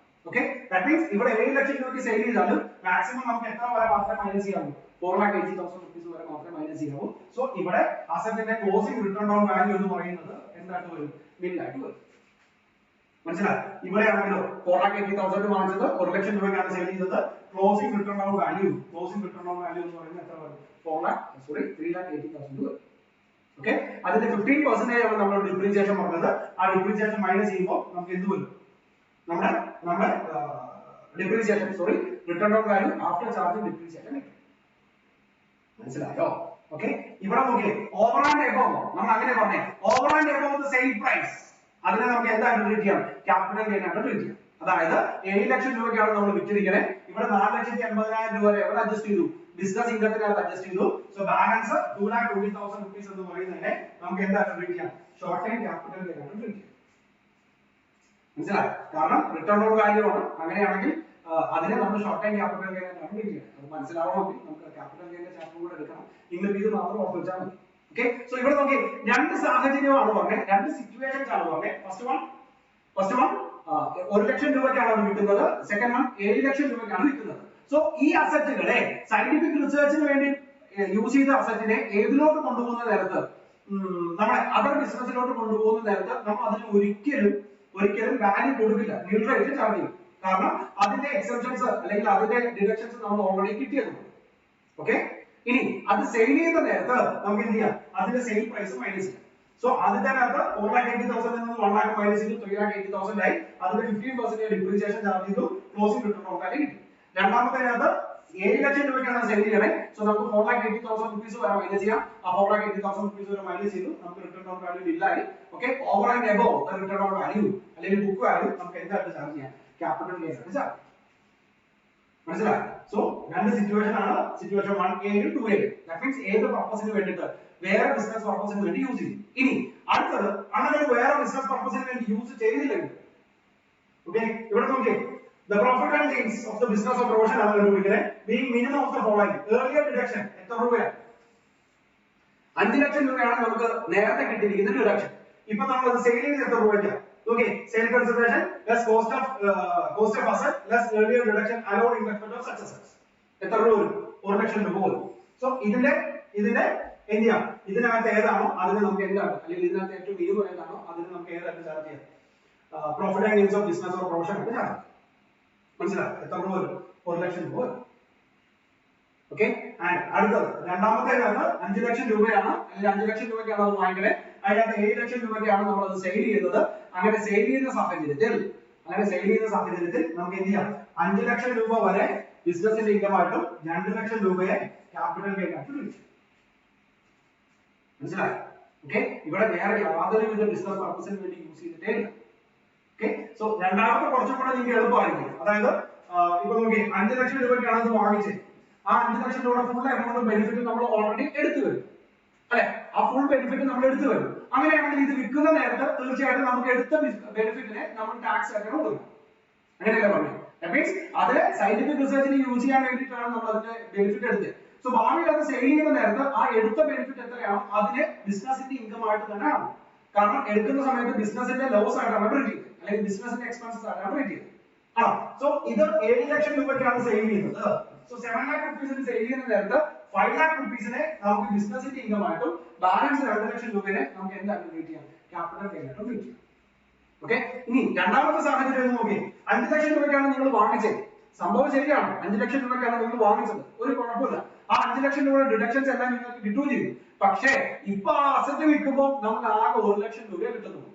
ഓക്കെ, ദാറ്റ് മീൻസ് ഇവിടെ 7 ലക്ഷം രൂപയ്ക്ക് സെയിൽ ചെയ്താലും മാക്സിമം നമുക്ക് എത്ര വരെ മാത്രമേ മൈനസ് ചെയ്യാവൂ? 4,80,000 റുപ്പീസ് വരെ മാത്രമേ മൈനസ് ചെയ്യാവൂ. സോ ഇവിടെ അസറ്റിന്റെ ക്ലോസിംഗ് റിട്ടേൺ ഓൺ വാല്യൂ എന്ന് പറയുന്നത് എന്തായിട്ട് വരും? നില്ലായിട്ട് വരും. മനസ്സിലായി? ഇവിടെ ആണെങ്കിലോ 4,80,000 വാങ്ങിച്ചത് 1 ലക്ഷം രൂപയ്ക്കാണ് സെയിൽ ചെയ്തത്. ക്ലോസിംഗ് റിട്ടേൺ ഓൺ വാല്യൂ എന്ന് പറയുന്നത് എത്ര വരും? 3,80,000 വരും. ഓക്കെ, അതിന്റെ 15% ആണ് നമ്മൾ ഡിപ്രീസിയേഷൻ പറഞ്ഞത്. ആ ഡിപ്രീസിയേഷൻ മൈനസ് ചെയ്യുമ്പോൾ നമുക്ക് എന്ത് വരും? നമ്മുടെ depreciation return on value after charging depreciation കിട്ടും. മനസ്സിലായോ? ഓക്കെ, ഇവിടെ നോക്കിയേ ഓവർ ആൻഡ് എബോവ് നമ്മൾ അങ്ങനെ പറഞ്ഞേ. Over and above the sale price അതിനെ നമുക്ക് എന്തായിട്ട് ട്രീറ്റ് ചെയ്യാം? ക്യാപിറ്റൽ ഗെയിൻ ആയിട്ട് ട്രീറ്റ് ചെയ്യാം. അതായത് 7 ലക്ഷം രൂപയ്ക്കാണ് നമ്മൾ വിറ്റിരിക്കുന്നത്. ഇവിടെ 4,80,000 രൂപ വരെ എവിടെ അഡ്ജസ്റ്റ് ചെയ്തു? ബിസിനസ് ഇൻകത്തിനകത്ത് അഡ്ജസ്റ്റ് ചെയ്തു. സോ ബാലൻസ് 2,20,000 റുപ്പീസ് എന്ന് പറയുന്നതിനെ നമുക്ക് എന്തായിട്ട് ട്രീറ്റ് ചെയ്യാം? ഷോർട്ട് ടൈം ക്യാപിറ്റൽ ഗെയിൻ ആയിട്ട് ട്രീറ്റ് ചെയ്യാം. മനസ്സിലായോ? കാരണം റിട്ടേൺ ഓൺ വാല്യൂ ആണ്. അങ്ങനെയാണെങ്കിൽ അതിനെ നമ്മൾ ഷോർട്ട് ടൈം ക്യാപിറ്റൽ ഗെയിൻ ആയിട്ടാണ് ട്രീറ്റ് ചെയ്യുന്നത്. അത് മനസ്സിലാവണമെങ്കിൽ നമുക്ക് ക്യാപിറ്റൽ ഗെയിന്റെ ചാപ്റ്റർ കൂടെ എടുക്കണം. ഇംഗ്ലീഷ് ഇത് മാത്രം ഓർത്ത് വെച്ചാൽ മതി. ഓക്കെ, സോ ഇവിടെ നോക്കി രണ്ട് സാഹചര്യമാണ് പറഞ്ഞത്, രണ്ട് സിറ്റുവേഷൻസ് ആണ് പറഞ്ഞത്. ഫസ്റ്റ് വൺ 1 ലക്ഷം രൂപയ്ക്കാണ് അത് വിൽക്കുന്നത്. സെക്കൻഡ് വൺ 7 ലക്ഷം രൂപയ്ക്കാണ് വിൽക്കുന്നത്. സോ ഈ അസറ്റുകളെ സയന്റിഫിക് റിസർച്ചിന് വേണ്ടി യൂസ് ചെയ്ത അസറ്റിനെ ഏതിലോട്ട് കൊണ്ടുപോകുന്ന നേരത്ത് നമ്മുടെ അതർ ബിസിനസ്സിലോട്ട് കൊണ്ടുപോകുന്ന നേരത്ത് നമ്മൾ അതിന് ഒരിക്കലും വാല്യൂ കൊടുക്കില്ല, നിൽ റേറ്റ് ചാർജ് ചെയ്യും. കാരണം അതിന്റെ എക്സെപ്ഷൻസ് അല്ലെങ്കിൽ അതിന്റെ ഡിഡക്ഷൻസ് നമ്മൾ ഓൾറെഡി കിട്ടിയതുണ്ട്. ഓക്കെ, ഇനി അത് സെയിൽ ചെയ്യുന്ന നേരത്ത് നമുക്ക് എന്ത് ചെയ്യാം? അതിന്റെ സെയിൽ പ്രൈസ് മൈനസ് ചെയ്യാം. സോ അതിന്റെ അകത്ത് 4,80,000 നിന്ന് 1 lakh മൈനസ് ചെയ്തു 3,80,000 ആയി. അതിന്റെ 15% ഡിപ്രീസിയേഷൻ ചാർജ് ചെയ്തു. ക്ലോസിംഗ് റിട്ടേൺ ഓൺ വാല്യൂ കിട്ടി. രണ്ടാമത്തേനകത്ത് 7 ലക്ഷം രൂപയ്ക്കാണ് സെയിൽ ചെയ്യണേ. സോ നമുക്ക് 4,80,000 റുപ്പീസ് വരെ മൈനസ് ചെയ്യാം. ആ 4,80,000 റുപ്പീസ് വരെ മൈനസ് ചെയ്തു. നമുക്ക് റിട്ടേൺ ഓൺ വാല്യൂ ഇല്ലായി. Okay, over and above the return on value അല്ലെങ്കിൽ ബുക്ക് വാല്യൂ നമുക്ക് എന്തായിട്ട് ചാർജ് ചെയ്യാം? ക്യാപിറ്റൽ ഗെയിൻ ആയിട്ട് ചാർജ്. മനസ്സിലായോ? സോ രണ്ട് സിറ്റുവേഷൻ ആണ്. സിറ്റുവേഷൻ 1A യും 2A യും. ദാറ്റ് മീൻസ് ഏത് പർപ്പസിന് വേണ്ടിയിട്ട്? വേറെ ബിസിനസ് പർപ്പസിന് വേണ്ടി യൂസ് ചെയ്യും. ഇനി അടുത്തത് അങ്ങനെ ഒരു വേറെ ബിസിനസ് പർപ്പസിന് വേണ്ടി യൂസ് ചെയ്തില്ലെങ്കിൽ ഓക്കെ, ഇവിടെ നോക്കിയേ the profit and gains of the business of promotion ആണ് കണ്ടുപിടിക്കുന്നത്. being minimum of the following earlier deduction എത്ര രൂപയാണ്? 5 ലക്ഷം രൂപയാണ് നമുക്ക് നേരത്തെ കിട്ടിയിരിക്കുന്ന ഡിഡക്ഷൻ. ഇപ്പൊ നമ്മൾ അത് സെയിൽ ചെയ്ത് എത്ര രൂപയ്ക്കാണ്? Okay, sale consideration less cost of asset less earlier deduction allowed in respect of such assets എത്ര രൂപ വരും? 1 ലക്ഷം രൂപ വരും. സോ ഇതിന്റെ എന്ത് ചെയ്യാം? ഇതിനകത്ത് ഏതാണോ അതിനെ നമുക്ക് എന്താണ്, അല്ലെങ്കിൽ ഇതിനകത്ത് ഏറ്റവും മിനിമം ഏതാണോ അതിനെ നമുക്ക് ഏതായിട്ട് ചാർജ് ചെയ്യാം? Profit and gains of business or promotion ആയിട്ട് ചാർജ്. മനസ്സിലായോ? എത്ര രൂപ വരും? 1 ലക്ഷം രൂപ വരും. ഓക്കെ, ആൻഡ് അടുത്തത് രണ്ടാമത്തേനകത്ത് 5 ലക്ഷം രൂപയാണ്, അല്ലെങ്കിൽ 5 ലക്ഷം രൂപയ്ക്കാണ് അത് വാങ്ങിക്കണേ. അതിനകത്ത് 7 ലക്ഷം രൂപയ്ക്കാണ് നമ്മൾ അത് സെയിൽ ചെയ്യുന്നത്. അങ്ങനെ സെയിൽ ചെയ്യുന്ന സാഹചര്യത്തിൽ നമുക്ക് എന്ത് ചെയ്യാം? 5 ലക്ഷം രൂപ വരെ ബിസിനസിന്റെ ഇൻകം ആയിട്ടും 2 ലക്ഷം രൂപയെ ക്യാപിറ്റൽ ഗെയിൻ ആയിട്ട് ലഭിക്കും. മനസ്സിലായോ? ഓക്കെ, ഇവിടെ വേറെ യാതൊരു വിധ ബിസിനസ് പർപ്പസിന് വേണ്ടി യൂസ് ചെയ്തിട്ടേ ഇല്ല. ഓക്കെ, സോ രണ്ടാമത്തെ കുറച്ചും കൂടെ നിങ്ങൾക്ക് എളുപ്പമായിരിക്കും. അതായത് ഇപ്പൊ നോക്കി 5 ലക്ഷം രൂപയ്ക്കാണ് അത് വാങ്ങിച്ചത്. ആ 5 ലക്ഷം രൂപയുടെ ഫുൾ എമൗണ്ട് ബെനിഫിറ്റ് നമ്മൾ ഓൾറെഡി എടുത്തു വരും അല്ലെ, ആ ഫുൾ ബെനിഫിറ്റ് നമ്മൾ എടുത്തു വരും. അങ്ങനെയാണെങ്കിൽ ഇത് വിൽക്കുന്ന നേരത്തെ തീർച്ചയായിട്ടും നമുക്ക് എടുത്ത ബെനിഫിറ്റിനെ നമ്മൾ ടാക്സ് ആയിട്ടാണ് കൊടുക്കുക. അങ്ങനെയല്ലേ പറഞ്ഞു? മീൻസ് അത് സയന്റിഫിക് റിസർച്ചിന് യൂസ് ചെയ്യാൻ വേണ്ടിയിട്ടാണ് നമ്മൾ അതിന്റെ ബെനിഫിറ്റ് എടുത്തത്. സോ ഭാവിയിൽ അത് സെയിൽ ചെയ്യുന്ന നേരത്തെ ആ എടുത്ത ബെനിഫിറ്റ് എത്രയാണോ അതിനെ ബിസിനസിന്റെ ഇൻകം ആയിട്ട് തന്നെ ആണ്. കാരണം എടുക്കുന്ന സമയത്ത് ബിസിനസിന്റെ ലോസ് ആയിട്ടാണ് ട്രീറ്റ് ചെയ്തത്, അല്ലെങ്കിൽ ബിസിനസിന്റെ എക്സ്പെൻസസ് ആയിട്ടാണ് ട്രീറ്റ് ചെയ്തത്. ആണോ? സോ ഇത് 7 ലക്ഷം രൂപയ്ക്കാണ് സെയിൽ ചെയ്യുന്നത്. സോ 7 lakh rupees സെയിൽ ചെയ്യുന്ന നേരത്തെ 5 lakh rupees നമുക്ക് ബിസിനസിന്റെ ഇൻകം ആയിട്ടും ബാലൻസ് 2 ലക്ഷം രൂപയെ നമുക്ക് എന്തായിട്ട് ട്രീറ്റ് ചെയ്യാം? ക്യാപിറ്റൽ ഗെയിൻ ആയിട്ട് ട്രീറ്റ് ചെയ്യാം. ഓക്കെ, ഇനി രണ്ടാമത്തെ സാഹചര്യം നോക്കി. 5 ലക്ഷം രൂപയ്ക്കാണ് നിങ്ങൾ വാങ്ങിച്ചത്, സംഭവം ശരിയാണ്, 5 ലക്ഷം രൂപയ്ക്കാണ് നിങ്ങൾ വാങ്ങിച്ചത്, ഒരു കുഴപ്പമില്ല. ആ 5 ലക്ഷം രൂപയുടെ ഡിഡക്ഷൻസ് എല്ലാം നിങ്ങൾക്ക് കിട്ടുകയും ചെയ്യും. പക്ഷേ ഇപ്പൊ ആ അസറ്റ് വിൽക്കുമ്പോൾ നമുക്ക് ആകെ 1 ലക്ഷം രൂപയെ കിട്ടുന്നുള്ളൂ.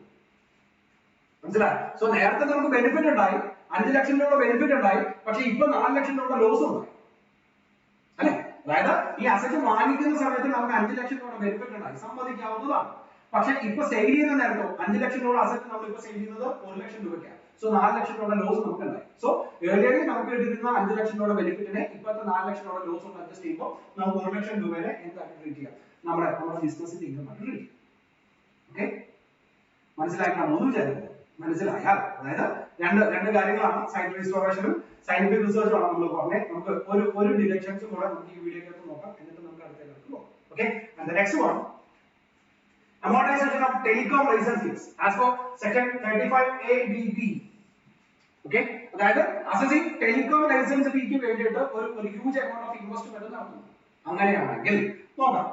മനസ്സിലായി? സോ നേരത്തെ നമുക്ക് ബെനിഫിറ്റ് ഉണ്ടായി, 5 ലക്ഷം രൂപ ബെനിഫിറ്റ് ഉണ്ടായി, പക്ഷെ ഇപ്പൊ 4 ലക്ഷം രൂപ ലോസ് ഉണ്ടായി അല്ലെ. അതായത് ഈ അസറ്റ് വാങ്ങിക്കുന്ന സമയത്ത് നമുക്ക് 5 ലക്ഷം രൂപ ബെനിഫിറ്റ് ഉണ്ടായി, സമ്മതിക്കാവുന്നതാണ്. പക്ഷെ ഇപ്പൊ സെയിൽ ചെയ്യുന്ന നേരത്തോ 5 ലക്ഷം രൂപ അസറ്റ് നമ്മൾ ഇപ്പൊ സെയിൽ ചെയ്യുന്നത് 1 ലക്ഷം രൂപയ്ക്കാണ്. സോ 4 ലക്ഷം രൂപ ലോസ് നമുക്ക് ഉണ്ടായി. സോ ഏർലിയർ നമുക്ക് കിട്ടിയിരുന്ന 5 ലക്ഷം രൂപ ബെനിഫിറ്റിനെ ഇപ്പോഴത്തെ 4 ലക്ഷം രൂപ ലോസ് കൊണ്ട് അഡ്ജസ്റ്റ് ചെയ്യുമ്പോൾ നമുക്ക് 1 ലക്ഷം രൂപയെ എന്തായിട്ട് ട്രീറ്റ് ചെയ്യാം? നമ്മുടെ ബിസിനസിന്റെ ഇൻകം ആയിട്ട് ട്രീറ്റ് ചെയ്യാം. ഓക്കെ, മനസ്സിലാക്കാമോ എന്ന് വിചാരിക്കുന്നത്? മനസ്സിലായാൽ അതായത് രണ്ട് കാര്യങ്ങളാണ്, സയന്റിഫിക് റിസ്റ്റോറേഷനും സയന്റിഫിക് റിസർച്ചും ആണ് നമ്മൾ പറഞ്ഞത്. നമുക്ക് ഒരു ഡിഡക്ഷൻസും കൂടെ നമുക്ക് ഈ വീഡിയോയ്ക്കകത്ത് നോക്കാം, എന്നിട്ട് നമുക്ക് അടുത്തേക്ക് പോകാം. Okay, and the next one, amortization of telecom license fees as per section 35ABB. Okay, അതായത് അസസി ടെലികോം ലൈസൻസ് ഫീക്ക് വേണ്ടിയിട്ട് ഒരു ഹ്യൂജ് എമൗണ്ട് ഓഫ് ഇൻവെസ്റ്റ്മെന്റ് നടത്തുന്നു. അങ്ങനെയാണെങ്കിൽ നോക്കാം.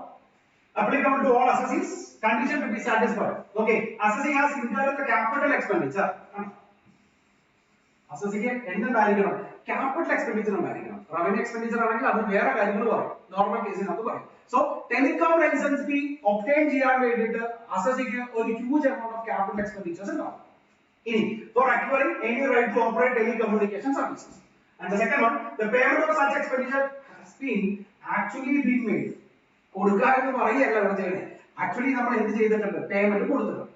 applicable to all assessees, condition to be satisfied. Okay, assessee has incurred the capital expenditure. അസസിക്ക് എന്തുണ്ടായിരിക്കണം? Capital expenditure ഉണ്ടായിരിക്കണം. Revenue expenditure ആണെങ്കിൽ അത് വേറെ കാര്യങ്ങൾ പറയും, നോർമൽ കേസിനകത്ത് പറയും. So telecom license fee obtain ചെയ്യാൻ വേണ്ടിയിട്ട് അസസിക്ക് ഒരു huge amount of capital expenditures ഉണ്ടാവും. ഇനി for acquiring any right to operate telecommunication services. And the second one, the payment of such expenditure has been actually been made. കൊടുക്കുക എന്ന് പറയുകയല്ല ഇവിടെ ചെയ്യുന്നത്, ആക്ച്വലി നമ്മൾ എന്ത് ചെയ്തിട്ടുണ്ട്? പേയ്മെന്റ് കൊടുത്തിട്ടുണ്ട്.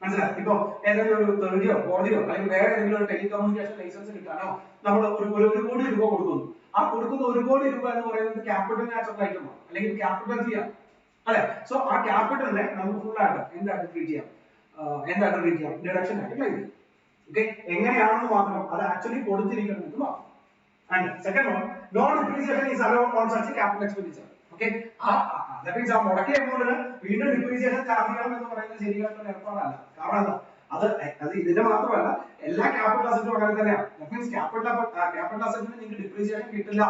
മനസ്സിലായി? ഇപ്പൊ ഏതെങ്കിലും ഒരു തെർഡിയോ ഫോർഡിയോ അല്ലെങ്കിൽ വേറെ ഏതെങ്കിലും ഒരു ടെലികമ്മ്യൂണിക്കേഷൻ ലൈസൻസ് കിട്ടാനോ നമ്മൾ ഒരു കോടി രൂപ കൊടുക്കുന്നു. ആ കൊടുക്കുന്ന 1 കോടി രൂപ എന്ന് പറയുന്നത് ക്യാപിറ്റൽ നാച്ചുറൽ ഐറ്റമാണ്, അല്ലെങ്കിൽ ക്യാപിറ്റൽ ഫീ ആണ് അല്ലെ. സോ ആ ക്യാപിറ്റലിനെ നമുക്ക് ഫുൾ ആയിട്ട് എന്തായിട്ട് ട്രീറ്റ് ചെയ്യാം? ഡിഡക്ഷൻ ആയിട്ട് ക്ലെയിം ചെയ്യാം. ഓക്കെ, എങ്ങനെയാണെന്ന് മാത്രം, അത് ആക്ച്വലി കൊടുത്തിരിക്കണമെന്ന് മാത്രം. And second one, no depreciation is allowed on such capital expenditure. Okay, that means ആ മുടക്കിയ എമൗണ്ടിന് വീണ്ടും ഡിപ്രീസിയേഷൻ ചാർജ് ചെയ്യണം എന്ന് പറയുന്നത് ശരിയായിട്ടുള്ള ഏർപ്പാടല്ല. കാരണം എന്താ? അത് ഇതിന്റെ മാത്രമല്ല, എല്ലാ ക്യാപിറ്റൽ അസറ്റും അങ്ങനെ തന്നെയാണ്. ദാറ്റ് മീൻസ് ക്യാപിറ്റൽ അസറ്റിന് നിങ്ങൾക്ക് ഡിപ്രീസിയേഷൻ കിട്ടില്ല.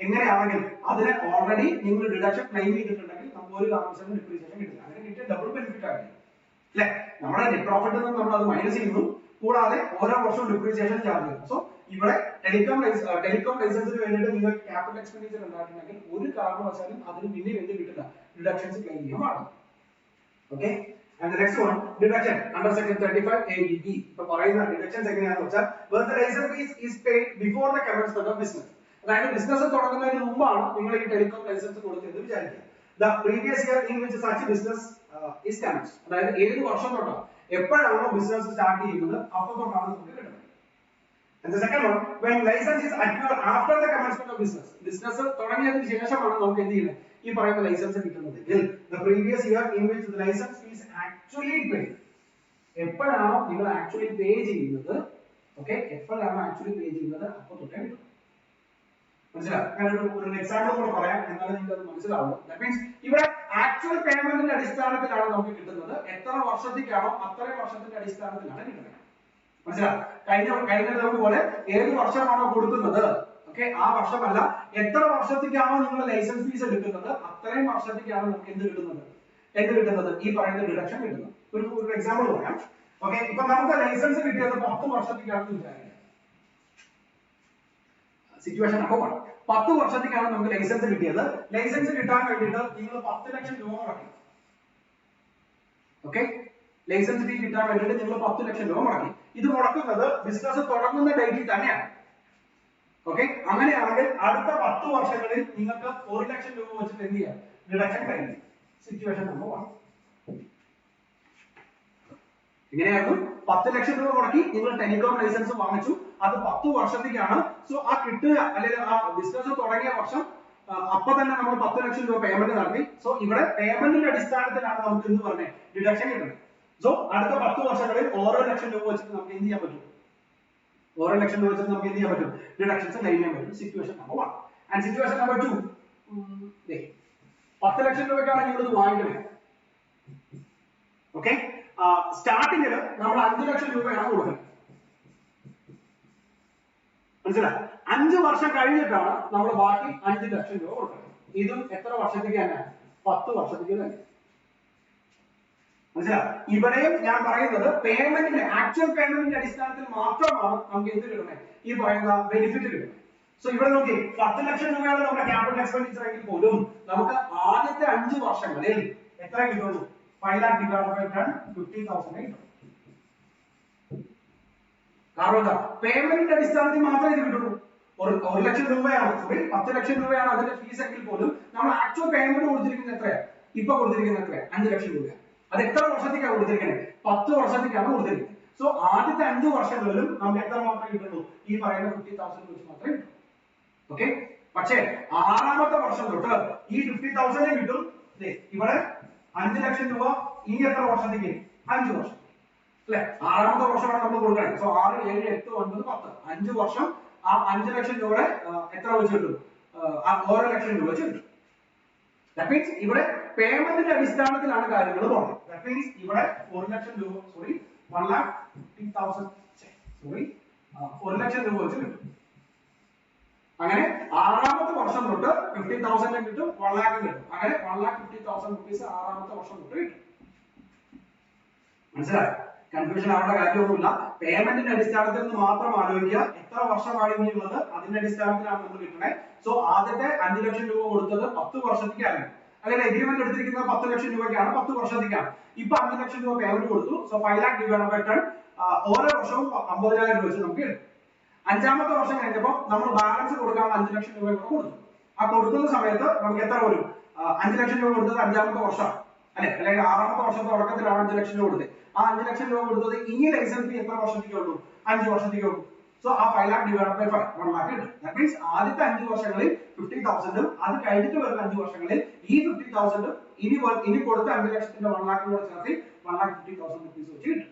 എങ്ങനെയാണെങ്കിൽ അതിനെ ഓൾറെഡി നിങ്ങൾ ഡിഡക്ഷൻ ക്ലെയിം ചെയ്തിട്ടുണ്ടെങ്കിൽ നമുക്ക് ഒരു കാരണവശാലും ഡിപ്രീസിയേഷൻ കിട്ടില്ല. അങ്ങനെ കിട്ടിയ ഡബിൾ ബെനിഫിറ്റ് ആയിട്ട് അല്ലെ, നമ്മുടെ നെറ്റ് പ്രോഫിറ്റിൽ നിന്ന് നമ്മൾ അത് മൈനസ് ചെയ്യുന്നു, കൂടാതെ ഓരോ വർഷവും ഡിപ്രീസിയേഷൻ ചാർജ് ചെയ്യുന്നു. സോ ഇവിടെ ടെലികോം ലൈസൻസിന് വേണ്ടിയിട്ട് നിങ്ങൾ ക്യാപിറ്റൽ എക്സ്പെൻഡിച്ചർ ഉണ്ടായിട്ടുണ്ടെങ്കിൽ ഒരു കാരണവശാലും അതിന് പിന്നെയും എന്ത് കിട്ടില്ല? ഡിഡക്ഷൻസ് ക്ലെയിം ചെയ്യാൻ പാടില്ല. Okay, and the next one, deduction under section 35ABB. ഇപ്പോ പറയുന്ന ഡിഡക്ഷൻസ് എങ്ങനെയാണെന്ന് വെച്ചാൽ, where the license fee is paid before the commencement of business. അതായത് ബിസിനസ് തുടങ്ങുന്നതിന് മുമ്പാണ് നിങ്ങൾ ഈ ടെലികോം ലൈസൻസ് കൊടുക്കുന്നത് വിചാരിക്കുക. The previous year in which such business is commenced. അതായത് ഏത് വർഷം തൊട്ടാണ്, എപ്പോഴാണോ ബിസിനസ് സ്റ്റാർട്ട് ചെയ്യുന്നത് അപ്പോൾ തൊട്ടാണ് നമുക്ക് കിട്ടുന്നത്. And the second one, when license is acquired after the commencement of business. Business തുടങ്ങിയതിന് ശേഷമാണ് നമുക്ക് എന്ത് ചെയ്യുന്നത്? ഈ പറയുന്ന licence കിട്ടുന്നതെങ്കിൽ the previous year in which the license fees actually paid. എപ്പോഴാണോ നിങ്ങൾ ആക്ച്വലി പേ ചെയ്യുന്നത്, ഓക്കെ, എപ്പോഴാണോ ആക്ച്വലി പേ ചെയ്യുന്നത് അപ്പോൾ തൊട്ടേ കിട്ടും. മനസ്സിലാവും? ഞാൻ ഒരു എക്സാമ്പിൾ കൂടെ പറയാം, എന്നാലും നിങ്ങൾക്ക് അത് മനസ്സിലാവും. ദാറ്റ് മീൻസ് ഇവിടെ ആക്ച്വൽ പേയ്മെന്റിന്റെ അടിസ്ഥാനത്തിലാണ് നമുക്ക് കിട്ടുന്നത്. എത്ര വർഷത്തേക്കാണോ അത്രയും വർഷത്തിന്റെ അടിസ്ഥാനത്തിലാണ് കിട്ടുന്നത്. മനസ്സിലാവും? കഴിഞ്ഞ പോലെ ഏത് വർഷമാണോ കൊടുക്കുന്നത്, ഓക്കെ, ആ വർഷമല്ല, എത്ര വർഷത്തേക്കാണോ നിങ്ങൾ ലൈസൻസ് ഫീസ് എടുക്കുന്നത് അത്രയും വർഷത്തേക്കാണ് നമുക്ക് എന്ത് കിട്ടുന്നത്? ഈ പറയുന്ന ഡിഡക്ഷൻ കിട്ടുന്നത്. ഒരു എക്സാമ്പിൾ പറയാം. ഓക്കെ, ഇപ്പൊ നമുക്ക് ലൈസൻസ് കിട്ടിയത് 10 വർഷത്തേക്കാണെന്ന് വിചാരിക്കുക. സിറ്റുവേഷൻ നമ്പർ 1, 10 വർഷത്തേക്കാണ് നമുക്ക് ലൈസൻസ് കിട്ടിയത്. ലൈസൻസ് കിട്ടാൻ വേണ്ടിയിട്ട് നിങ്ങൾ 10 ലക്ഷം രൂപ മുടക്കി. ഓക്കെ, ലൈസൻസ് ഫീ കിട്ടാൻ വേണ്ടിയിട്ട് നിങ്ങൾ 10 ലക്ഷം രൂപ മുടക്കി. ഇത് മുടക്കുന്നത് ബിസിനസ് തുടങ്ങുന്ന ഡേറ്റിൽ തന്നെയാണ്. ഓക്കെ, അങ്ങനെയാണെങ്കിൽ അടുത്ത 10 വർഷങ്ങളിൽ നിങ്ങൾക്ക് 1 ലക്ഷം രൂപ വെച്ചിട്ട് എന്ത് ചെയ്യാം? ഡിഡക്ഷൻ ക്ലെയിം ചെയ്യാം. Situation number 1. ഇങ്ങനെയായിരുന്നു. 10 ലക്ഷം രൂപ മുടക്കി നിങ്ങൾ ടെലികോം ലൈസൻസ് വാങ്ങിച്ചു, അത് 10 വർഷത്തേക്കാണ്. സോ ആ കിട്ടുക അല്ലെങ്കിൽ ആ ബിസിനസ് തുടങ്ങിയ വർഷം അപ്പൊ തന്നെ നമ്മൾ 10 ലക്ഷം രൂപ പേയ്മെന്റ് നടത്തി. സോ ഇവിടെ പേയ്മെന്റിന്റെ അടിസ്ഥാനത്തിലാണ് നമുക്ക് എന്ത് പറഞ്ഞത് ഡിഡക്ഷൻ കിട്ടുന്നത്. സോ അടുത്ത 10 വർഷങ്ങളിൽ ഓരോ ലക്ഷം രൂപ വെച്ചിട്ട് നമുക്ക് എന്ത് ചെയ്യാൻ പറ്റും, ഓരോ ലക്ഷം രൂപ വെച്ചിട്ട് നമുക്ക് എന്ത് ചെയ്യാൻ പറ്റും, ഡിഡക്ഷൻസ് ക്ലെയിം ചെയ്യാൻ പറ്റും. Situation number 1. And situation number 2, 10 ലക്ഷം രൂപയ്ക്കാണ് നിങ്ങൾ ഇത് വാങ്ങിക്കുന്നത്. ഓക്കെ, സ്റ്റാർട്ടിങ്ങിൽ നമ്മൾ 5 ലക്ഷം രൂപയാണ് കൊടുക്കുന്നത്. മനസ്സിലായി? 5 വർഷം കഴിഞ്ഞിട്ടാണ് നമ്മൾ ബാക്കി 5 ലക്ഷം രൂപ കൊടുക്കുന്നത്. ഇതും എത്ര വർഷത്തേക്ക് തന്നെ? 10 വർഷത്തേക്ക് തന്നെ. മനസ്സിലായി? ഇവിടെയും ഞാൻ പറയുന്നത് പേയ്മെന്റിന്റെ ആക്ച്വൽ പേയ്മെന്റിന്റെ അടിസ്ഥാനത്തിൽ മാത്രമാണ് നമുക്ക് എന്ത് കിട്ടുന്നത്, ഈ പറയുന്ന ബെനിഫിറ്റ് കിട്ടുന്നത്. സോ ഇവിടെ നോക്കി 10 ലക്ഷം രൂപയാണ് നമ്മുടെ ക്യാപിറ്റൽ എക്സ്പെൻഡിച്ചർ എങ്കിൽ പോലും നമുക്ക് ആദ്യത്തെ 5 വർഷങ്ങളിൽ എത്ര കിട്ടുള്ളൂ? 5 lakh divided by 10, 50,000 കിട്ടും. കാരണം എന്താ, പേയ്മെന്റിന്റെ അടിസ്ഥാനത്തിൽ മാത്രമേ ഇത് കിട്ടുള്ളൂ. 1 ലക്ഷം രൂപയാണ്, സോറി 10 ലക്ഷം രൂപയാണ് അതിന്റെ ഫീസ് എങ്കിൽ പോലും നമ്മൾ ആക്ച്വൽ പേയ്മെന്റ് കൊടുത്തിരിക്കുന്നത് എത്രയാണ്? ഇപ്പൊ കൊടുത്തിരിക്കുന്നത് എത്രയാണ്? 5 ലക്ഷം രൂപയാണ്. അത് എത്ര വർഷത്തേക്കാണ് കൊടുത്തിരിക്കുന്നത്? 10 വർഷത്തേക്കാണ് കൊടുത്തിരിക്കുന്നത്. സോ ആദ്യത്തെ 5 വർഷങ്ങളിലും നമുക്ക് എത്ര മാത്രമേ കിട്ടുള്ളൂ? ഈ പറയുന്ന 50,000 വെച്ച് മാത്രമേ കിട്ടൂ. ഓക്കെ, പക്ഷേ 6ാമത്തെ വർഷം തൊട്ട് ഈ 50,000 കിട്ടും. ഇവിടെ 5 ലക്ഷം രൂപ ഇനി എത്ര വർഷത്തേക്ക്? 5 വർഷം അല്ലെ? 6ാമത്തെ വർഷമാണ് നമ്മൾ കൊടുക്കുന്നത്. സോ 6, 7, 8, 9, 10, 5 വർഷം. ആ 5 ലക്ഷം രൂപയുടെ എത്ര വെച്ച് കിട്ടും? ഓരോ ലക്ഷം രൂപ വെച്ച് കിട്ടും. That means ഇവിടെ പേയ്മെന്റിന്റെ അടിസ്ഥാനത്തിലാണ് കാര്യങ്ങൾ പോകുന്നത്. That means ഇവിടെ 1 ലക്ഷം രൂപ, സോറി 1,50,000, സോറി 1 ലക്ഷം രൂപ വെച്ച് കിട്ടും. അങ്ങനെ 6ാമത്തെ വർഷം തൊട്ട് 50,000 കിട്ടും, 1 lakh കിട്ടും. അങ്ങനെ 1,50,000 rupees 6ാമത്തെ വർഷം തൊട്ട് കിട്ടും. മനസ്സിലായോ? കൺഫ്യൂഷൻ ആവേണ്ട കാര്യമൊന്നുമില്ല. പേയ്മെന്റിന്റെ അടിസ്ഥാനത്തിൽ നിന്ന് മാത്രം ആലോചിക്കുക. എത്ര വർഷമാണ് ഇനിയുള്ളത്, അതിന്റെ അടിസ്ഥാനത്തിലാണ് നമ്മൾ കിട്ടുന്നത്. സോ ആദ്യത്തെ 5 ലക്ഷം രൂപ കൊടുത്തത് 10 വർഷത്തേക്കാണ്. അങ്ങനെ എഗ്രിമെന്റ് എടുത്തിരിക്കുന്നത് 10 ലക്ഷം രൂപയ്ക്കാണ്, 10 വർഷത്തേക്കാണ്. ഇപ്പൊ 5 ലക്ഷം രൂപ പേയ്മെന്റ് കൊടുത്തു. സോ 5 lakh divided by 10, ഓരോ വർഷവും 50,000 രൂപ വെച്ച് നമുക്ക് കിട്ടും. 5ാമത്തെ വർഷം കഴിഞ്ഞപ്പോൾ നമ്മൾ ബാലൻസ് കൊടുക്കാൻ 5 ലക്ഷം രൂപ കൂടെ കൊടുത്തു. ആ കൊടുക്കുന്ന സമയത്ത് നമുക്ക് എത്ര വരും? 5 ലക്ഷം രൂപ കൊടുത്തത് 5ാമത്തെ വർഷം അല്ലെ, അല്ലെങ്കിൽ 6ാമത്തെ വർഷത്തെ തുടക്കത്തിലാണ് 5 ലക്ഷം രൂപ കൊടുത്തത്. ആ 5 ലക്ഷം രൂപ കൊടുത്തത് ഇനി ലൈസൻസ് ഫീ എത്ര വർഷത്തേക്കേ ഉള്ളൂ? 5 വർഷത്തേക്കേ ഉള്ളൂ. സോ ആ 5 lakh divided by 5, 1 lakh കിട്ടും. ദാറ്റ് മീൻസ് ആദ്യത്തെ 5 വർഷങ്ങളിൽ 50,000, അത് കഴിഞ്ഞിട്ട് വരുന്ന 5 വർഷങ്ങളിൽ ഈ 50,000 ഇനി കൊടുത്ത 5 ലക്ഷത്തിന്റെ 1 lakh കൂടെ ചേർത്ത് 1,50,000 rupees വെച്ച് കിട്ടും.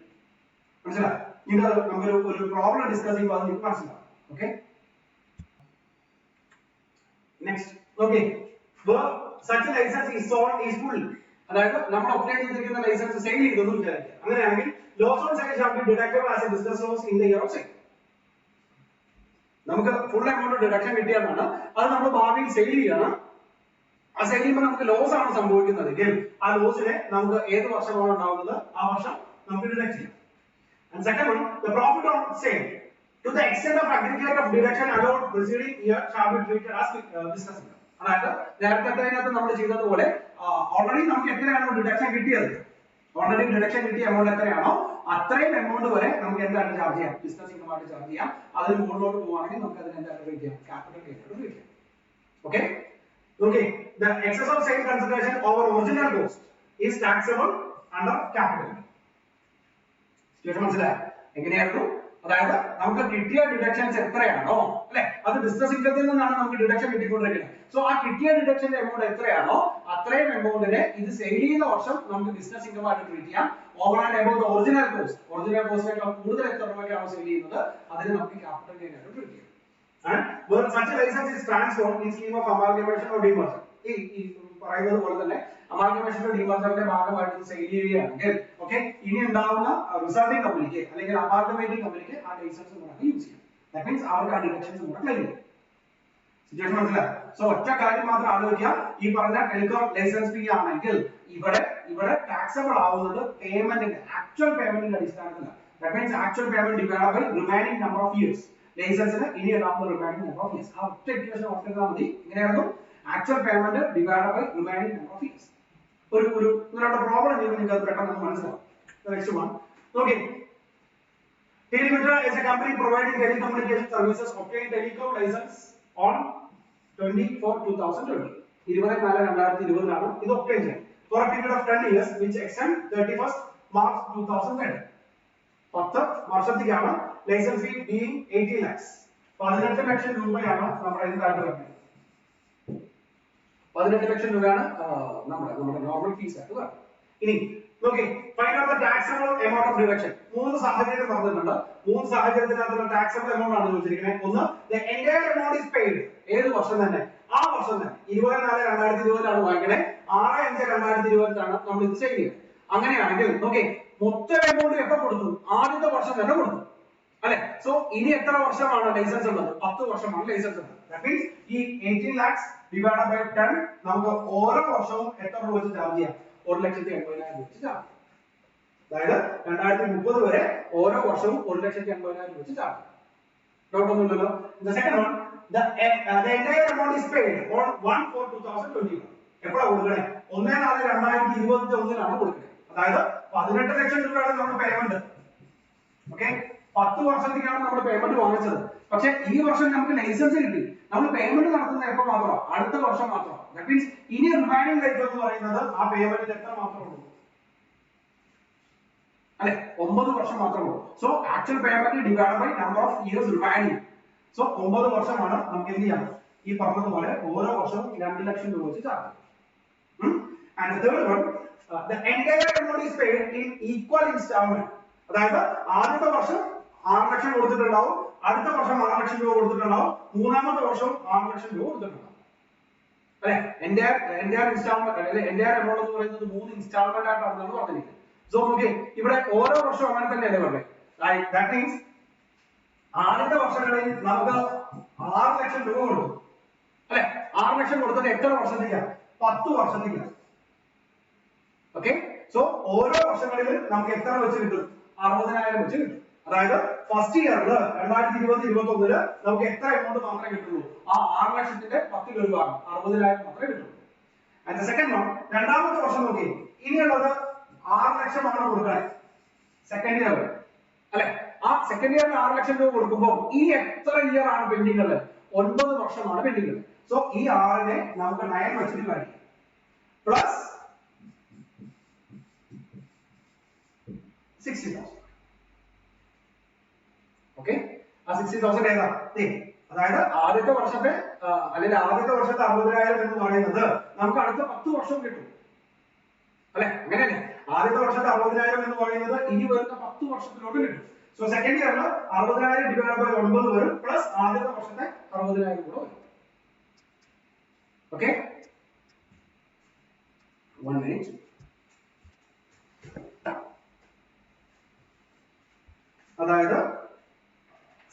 മനസ്സിലായോ? ഇത് നമുക്കൊരു പ്രോബ്ലം ഡിസ്കസ് ചെയ്യുമ്പോൾ അത് നിങ്ങൾക്ക് മനസ്സിലാവും. Okay, next okay, such a license is sold is full. അതായത് നമ്മൾ ഒബ്റ്റെയിൻ ചെയ്തിരിക്കുന്ന ലൈസൻസ് സെയിൽ ചെയ്തെന്ന് വിചാരിക്കുക. അങ്ങനെയാണെങ്കിൽ loss on sale shall be deductible as a business loss in the year of sale. നമുക്ക് ഫുൾ എമൗണ്ട് ഡിഡക്ഷൻ കിട്ടിയതാണ്, അത് നമ്മൾ ഭാവിയിൽ സെയിൽ ചെയ്യണം. ആ സെയിൽ ചെയ്യുമ്പോൾ നമുക്ക് ലോസ് ആണ് സംഭവിക്കുന്നതെങ്കിൽ ആ ലോസിനെ നമുക്ക് ഏത് വർഷമാണ് ഉണ്ടാവുന്നത് ആ വർഷം നമുക്ക് ഡിഡക്ട് ചെയ്യാം. And second one, the profit on sale to the extent of aggregate of deduction allowed preceding year shall be treated as business income. അതായത് നേരത്തെ അതിനകത്ത് നമ്മൾ ചെയ്തതുപോലെ ഓൾറെഡി നമുക്ക് എത്രയാണോ ഡിഡക്ഷൻ കിട്ടിയത്, ഓൾറെഡി ഡിഡക്ഷൻ കിട്ടിയ എമൗണ്ട് എത്രയാണോ അത്രയും എമൗണ്ട് വരെ നമുക്ക് എന്തായിട്ട് ചാർജ് ചെയ്യാം, ബിസിനസ് ഇൻകം ആയിട്ട് ചാർജ് ചെയ്യാം. അതിന് മുകളിലോട്ട് പോവുകയാണെങ്കിൽ നമുക്ക് അതിന് എന്തായിട്ട് ട്രീറ്റ് ചെയ്യാം, ക്യാപിറ്റൽ ഗെയിൻ ആയിട്ട് ട്രീറ്റ് ചെയ്യാം. Okay, okay, the excess of sale consideration over original cost is taxable under capital gain. മനസ്സിലായോ എങ്ങനെയായിരുന്നു? അതായത് നമുക്ക് കിട്ടിയ ഡിഡക്ഷൻസ് എത്രയാണോ അല്ലെ, അത് ബിസിനസ് ഇൻകത്തിൽ നിന്നാണ് നമുക്ക് ഡിഡക്ഷൻ കിട്ടിക്കൊണ്ടിരിക്കുന്നത്. സോ ആ കിട്ടിയ ഡിഡക്ഷന്റെ എമൗണ്ട് എത്രയാണോ അത്രയും എമൗണ്ടിനെ ഇത് സെയിൽ ചെയ്യുന്ന വർഷം നമുക്ക് ബിസിനസ് ഇൻകം ആയിട്ട് ട്രീറ്റ് ചെയ്യാം. Over and above the original കോസ്റ്റിനേക്കാൾ കൂടുതൽ എത്ര രൂപയ്ക്കാണോ സെയിൽ ചെയ്യുന്നത് അതിന് നമുക്ക് ക്യാപിറ്റൽ ഗെയിൻ ആയിട്ട് ട്രീറ്റ് ചെയ്യാം. And where such a license is transformed in scheme of amalgamation or demerger, ഈ പറയുന്നത് പോലെ തന്നെ അമാൽഗമേഷന്റെ ഡിമർജറിന്റെ ഭാഗമായിട്ട് സെയിൽ ചെയ്യുകയാണെങ്കിൽ ഓക്കെ, ഇനി ഉണ്ടാവുന്ന റിസൾട്ടിംഗ് കമ്പനിക്ക് അല്ലെങ്കിൽ അമാൽഗമേറ്റിംഗ് കമ്പനിക്ക് ആ ലൈസൻസ് നമുക്ക് യൂസ് ചെയ്യാം. ദാറ്റ് മീൻസ് അവർക്ക് ആ ഡിഡക്ഷൻസ് കൂടെ ക്ലെയിം ചെയ്യാം. സിറ്റുവേഷൻ മനസ്സിലായോ? സോ ഒറ്റ കാര്യം മാത്രം ആലോചിക്കുക, ഈ പറഞ്ഞ ടെലികോം ലൈസൻസ് ഫീ ആണെങ്കിൽ ഇവിടെ ടാക്സബിൾ ആവുന്നത് പേയ്മെന്റിന്റെ ആക്ച്വൽ പേയ്മെന്റിന്റെ അടിസ്ഥാനത്തിലാണ്. That means actual payment divided by remaining number of years. ലൈസൻസിന് ഇനി ഉണ്ടാവുന്ന റിമൈനിങ് നമ്പർ ഓഫ് ഇയേഴ്സ്. ആ ഒറ്റ ഇക്വേഷൻ ഓർത്തിരുന്നാൽ മതി. ഇങ്ങനെയായിരുന്നു actual payment divided by remaining number of years. ഒരു പ്രോബ്ലം ചെയ്യുമ്പോൾ നിങ്ങൾക്ക് അത് പെട്ടെന്ന് മനസ്സിലാവും. Next one okay, Telemetra is a company providing telecommunication services obtained telecom license on 24/2020. 24/2020 ഇത് obtain ചെയ്തു for a period of 10 years which extend 31st March 2010. 10 വർഷത്തേക്കാണ് licence fee being 80 lakhs. 18 ലക്ഷം രൂപയാണ് നമ്മുടെ ഇതിനകത്ത് വരുന്നത്. 18 ലക്ഷം രൂപയാണ് നമ്മുടെ നോർമൽ ഫീസ് ആയിട്ട് വരുന്നത്. ഇനി നോക്കി find out the taxable amount of deduction. മൂന്ന് സാഹചര്യം പറഞ്ഞിട്ടുണ്ട്. മൂന്ന് സാഹചര്യത്തിനകത്തുള്ള ടാക്സബിൾ എമൗണ്ട് ആണ് ചോദിച്ചിരിക്കുന്നത്. ഒന്ന് the entire amount is paid, ഏത് വർഷം തന്നെ, ആ വർഷം തന്നെ 24/2020 വാങ്ങിക്കണേ, 6/5/2020 നമ്മൾ ഇത് ചെയ്യുന്നത്. അങ്ങനെയാണെങ്കിൽ നോക്കി മൊത്തം എമൗണ്ട് എപ്പോൾ കൊടുത്തു? ആദ്യത്തെ വർഷം തന്നെ കൊടുത്തു അല്ലെ. സോ ഇനി എത്ര വർഷമാണ് ലൈസൻസ് ഉള്ളത്? 10 വർഷമാണ് ലൈസൻസ് ഉള്ളത്. ദാറ്റ് മീൻസ് ഈ 18 lakhs divided by 10 നമുക്ക് ഓരോ വർഷവും എത്ര രൂപ വെച്ച് ചാർജ് ചെയ്യാം? 1,80,000 വെച്ച് ചാർജ്. അതായത് 2030 വരെ ഓരോ വർഷവും 1,80,000 വെച്ച് ചാർജ്. ഡൗട്ട് ഒന്നുമില്ലല്ലോ. The second one, the entire amount is paid on 1/4/2021. എപ്പോഴാണ് കൊടുക്കണേ? 1/4/2021 കൊടുക്കണേ. അതായത് 18 ലക്ഷം രൂപയാണ് നമ്മുടെ പേയ്മെന്റ്. ഓക്കെ, 10 വർഷത്തേക്കാണ് നമ്മൾ പേയ്മെന്റ് വാങ്ങിച്ചത്. പക്ഷെ ഈ വർഷം നമുക്ക് ലൈസൻസ് കിട്ടി. നമ്മൾ പേയ്മെന്റ് നടത്തുന്നത് എപ്പോൾ മാത്രമാണ്? അടുത്ത വർഷം മാത്രമാണ്. ദാറ്റ് മീൻസ് ഇനി റിമൈനിങ് ലൈഫ് എന്ന് പറയുന്നത് ആ പേയ്മെന്റിന് എത്ര മാത്രമേ ഉള്ളൂ അല്ലെ? 9 വർഷം മാത്രമേ ഉള്ളൂ. So actual payment divide by number of years remaining. So 9 വർഷമാണ് നമുക്ക് എന്ത് ചെയ്യാം? ഈ പറഞ്ഞതുപോലെ ഓരോ വർഷവും 2 ലക്ഷം രൂപ വെച്ച് charge. And the third one, the entire amount is paid in equal installment. അതായത് ആദ്യത്തെ വർഷം 6 ലക്ഷം കൊടുത്തിട്ടുണ്ടാവും, അടുത്ത വർഷം 6 ലക്ഷം രൂപ കൊടുത്തിട്ടുണ്ടാവും, മൂന്നാമത്തെ വർഷം 6 ലക്ഷം രൂപ കൊടുത്തിട്ടുണ്ടാവും അല്ലെ. എൻറ്റയർ ഇൻസ്റ്റാൾമെന്റ് അല്ലെ എൻറ്റയർ എമൗണ്ട് എന്ന് പറയുന്നത് 3 ഇൻസ്റ്റാൾമെന്റ് ആയിട്ടാണ് പറഞ്ഞിരിക്കുന്നത്. സോ നോക്കി ഇവിടെ ഓരോ വർഷവും അങ്ങനെ തന്നെയല്ലേ പറഞ്ഞത്. ദാറ്റ് മീൻസ് ആദ്യത്തെ വർഷങ്ങളിൽ നമുക്ക് 6 ലക്ഷം രൂപ കൊടുത്തു അല്ലെ. 6 ലക്ഷം കൊടുത്തിട്ട് എത്ര വർഷത്തേക്കാണ്? 10 വർഷത്തേക്കാണ്. ഓക്കെ, സോ ഓരോ വർഷങ്ങളിലും നമുക്ക് എത്ര വെച്ച് കിട്ടും? 60,000 വെച്ച് കിട്ടും. അതായത് ഫസ്റ്റ് ഇയറിൽ 2020-21 നമുക്ക് എത്ര എമൗണ്ട് മാത്രമേ കിട്ടുള്ളൂ? ആ 6 ലക്ഷത്തിന്റെ 10 രൂപ 60,000 മാത്രമേ കിട്ടുള്ളൂ. ആൻഡ് ദ സെക്കൻഡ് വൺ, രണ്ടാമത്തെ വർഷം നോക്കി ഇനിയുള്ളത് 6 ലക്ഷമാണ് കൊടുക്കണേ സെക്കൻഡ് ഇയർ അല്ലെ. ആ സെക്കൻഡ് ഇയറിൽ 6 ലക്ഷം രൂപ കൊടുക്കുമ്പോൾ ഈ എത്ര ഇയർ ആണ് പെൻഡിംഗ് ഉള്ളത്? 9 വർഷമാണ് പെൻഡിംഗ് ഉള്ളത്. സോ ഈ 6നെ നമുക്ക് 9 വെച്ചിട്ട് കാണിക്കാം. പ്ലസ് 60,000. ഓക്കെ, ആ 60,000 ഏതാ? അതായത് ആദ്യത്തെ വർഷത്തെ അല്ലെങ്കിൽ ആദ്യത്തെ വർഷത്തെ 60,000 എന്ന് പറയുന്നത് നമുക്ക് അടുത്ത 10 വർഷം കിട്ടും അല്ലെ. അങ്ങനെയല്ലേ? ആദ്യത്തെ വർഷത്തെ 60,000 എന്ന് പറയുന്നത് ഇനി വരുന്ന 10 വർഷത്തിലോട്ട് കിട്ടും. സോ സെക്കൻഡ് ഇയറിൽ 60,000 ഡിവൈഡ് ബൈ 9 വരും, പ്ലസ് ആദ്യത്തെ വർഷത്തെ 60,000 കൂടെ വരും. Okay, 1 minute. അതായത്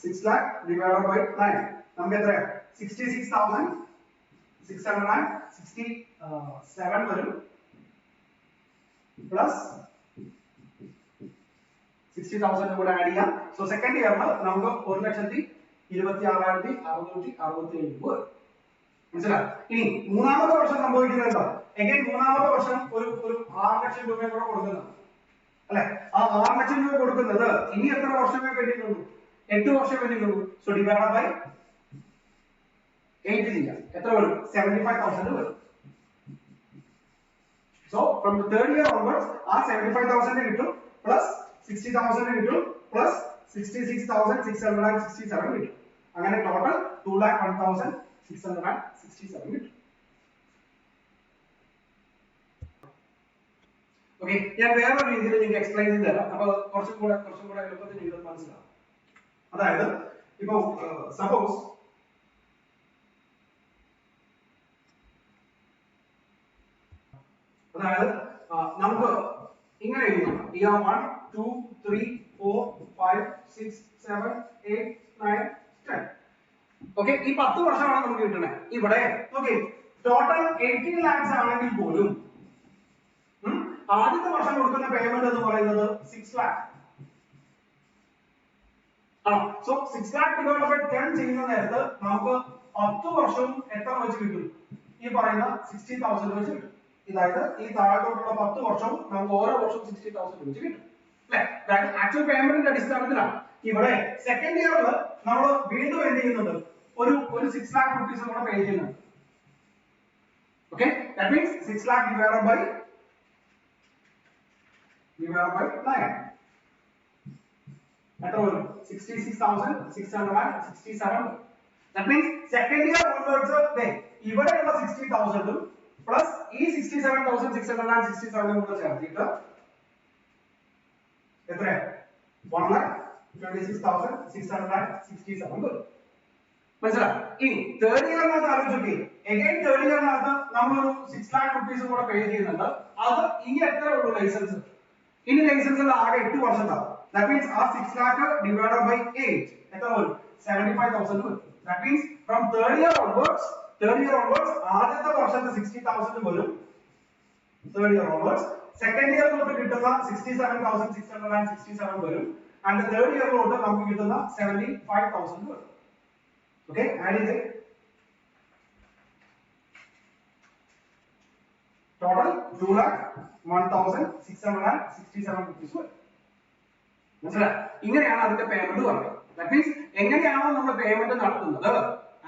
6 lakh divided by 9 നമുക്ക് എത്രയാ? 66,667 വരും, പ്ലസ് 60,000 കൂടെ ആഡ് ചെയ്യാം. സോ സെക്കൻഡ് ഇയറിൽ നമുക്ക് 1,26,667 രൂപ വരും. മനസ്സിലായി? ഇനി മൂന്നാമത്തെ വർഷം സംഭവിക്കുന്നുണ്ടോ? എഗൈൻ മൂന്നാമത്തെ വർഷം ഒരു 6 ലക്ഷം രൂപ കൂടെ കൊടുക്കുന്നുണ്ട് അല്ലെ. ആ 6 ലക്ഷം രൂപ കൊടുക്കുന്നത് ഇനി എത്ര വർഷമേ പെൻഡിംഗ് ഉള്ളൂ? 8 വർഷം പെൻഡിംഗ് ഉള്ളൂ. സോ ഡിവൈഡ് ബൈ 8 ചെയ്യാം. എത്ര വരും? 75,000 വരും. So from the third year onwards ആ 75,000 കിട്ടും, പ്ലസ് 60,000 കിട്ടും, പ്ലസ് 66,667 കിട്ടും. അങ്ങനെ ടോട്ടൽ 2,01,667 കിട്ടും. ഓക്കെ, ഞാൻ വേറൊരു രീതിയിൽ നിങ്ങൾക്ക് എക്സ്പ്ലെയിൻ ചെയ്ത് തരാം. അപ്പൊ കുറച്ചും കൂടെ എളുപ്പത്തിൽ നിങ്ങൾക്ക് മനസ്സിലാവും. അതായത് ഇപ്പൊ സപ്പോസ് അതായത് നമുക്ക് ഇങ്ങനെ എഴുതാം. ഇയർ 1 2 3 4 5 6 7 8 9 10. ഓക്കെ, ഈ 10 വർഷമാണ് നമുക്ക് കിട്ടണേ. ഇവിടെ ഓക്കെ ടോട്ടൽ 18 lakhs ആണെങ്കിൽ പോലും ആദ്യത്തെ വർഷം കൊടുക്കുന്ന പേയ്മെന്റ് എന്ന് പറയുന്നത് 6 lakh ആണോ. സോ 6 lakh ഡിവൈഡ് ബൈ 10 ചെയ്യുന്ന നേരത്ത് നമുക്ക് 10 വർഷവും എത്ര വെച്ച് കിട്ടും? ഈ പറയുന്ന 60,000 വെച്ച് കിട്ടും. അതായത് ഈ താഴത്തോട്ടുള്ള 10 വർഷവും നമുക്ക് ഓരോ വർഷവും 60,000 വെച്ച് കിട്ടും അല്ലെ. അതായത് ആക്ച്വൽ പേയ്മെന്റിന്റെ അടിസ്ഥാനത്തിലാണ്. ഇവിടെ സെക്കൻഡ് ഇയറിൽ നമ്മൾ വീണ്ടും എന്ത് ചെയ്യുന്നുണ്ട്? ഒരു 6 lakh rupees കൂടെ പേ ചെയ്യുന്നുണ്ട്. Okay, that means 6 lakh divided by 9 എത്ര വരും? 66,667. That means second year onwards ഇവിടെയുള്ള 60,000 പ്ലസ് ഈ 67,667 കൂടെ ചേർത്തിട്ട് എത്ര 1,26,667 വരും. മനസ്സിലായി? ഇനി തേർഡ് ഇയറിനകത്ത് ആലോചിച്ചോക്കെ അഗൈൻ തേർഡ് ഇയറിനകത്ത് നമ്മളൊരു 6 lakh rupees കൂടെ പേ ചെയ്യുന്നുണ്ട്. അത് ഇനി എത്ര ഉള്ളൂ ലൈസൻസ്? ഇനി ലൈസൻസിൽ ആകെ 8 വർഷത്താണ്. That means ആ 6 lakh divided by 8 എത്ര വരും? 75,000 വരും. That means from third year onwards ആദ്യത്തെ വർഷത്തെ 60,000 വരും. Third year onwards second year തൊട്ട് കിട്ടുന്ന 67,667 വരും. And third year തൊട്ട് നമുക്ക് കിട്ടുന്ന 75,000 വരും. Okay, add it. Total 2,01,667 rupees വരും. മനസ്സിലായി? ഇങ്ങനെയാണ് അതിന്റെ പേയ്മെന്റ് പറയുന്നത്. ദാറ്റ് മീൻസ് എങ്ങനെയാണോ നമ്മൾ പേയ്മെന്റ് നടത്തുന്നത്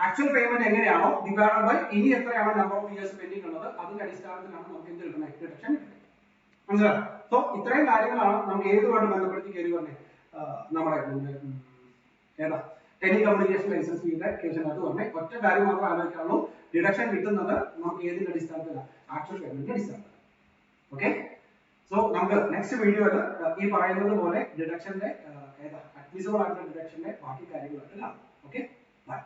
ആക്ച്വൽ പേയ്മെന്റ് എങ്ങനെയാണോ ഡിവൈഡഡ് ബൈ ഇനി എത്രയാണോ നമ്പർ ഓഫ് ഇയേഴ്സ് പെൻഡിംഗ് ഉള്ളത് അതിന്റെ അടിസ്ഥാനത്തിലാണ് നമുക്ക് എന്ത് കിട്ടുന്നത് ഡിഡക്ഷൻ കിട്ടുന്നത്. മനസ്സിലായി? സോ ഇത്രയും കാര്യങ്ങളാണ് നമുക്ക് ഏതുമായിട്ട് ബന്ധപ്പെടുത്തി കയറി പറഞ്ഞത് നമ്മുടെ ഏതാ ടെലികമ്മ്യൂണിക്കേഷൻ ലൈസൻസ് ഫീയുടെ കേസിനകത്ത് പറഞ്ഞ ഒറ്റ കാര്യം മാത്രം ആലോചിക്കാനുള്ളൂ. ഡിഡക്ഷൻ കിട്ടുന്നത് നമുക്ക് ഏതിന്റെ അടിസ്ഥാനത്തിലാണ്? ആക്ച്വൽ പേയ്മെന്റിന്റെ അടിസ്ഥാനത്തിൽ. ഓക്കെ, സോ നമുക്ക് നെക്സ്റ്റ് വീഡിയോയിൽ ഈ പറയുന്നത് പോലെ ഡിഡക്ഷന്റെ ഏതാ അഡ്മിസിബിൾ ആയിട്ടുള്ള ഡിഡക്ഷന്റെ ബാക്കി കാര്യങ്ങളായിട്ട് കാണാം. Okay, by.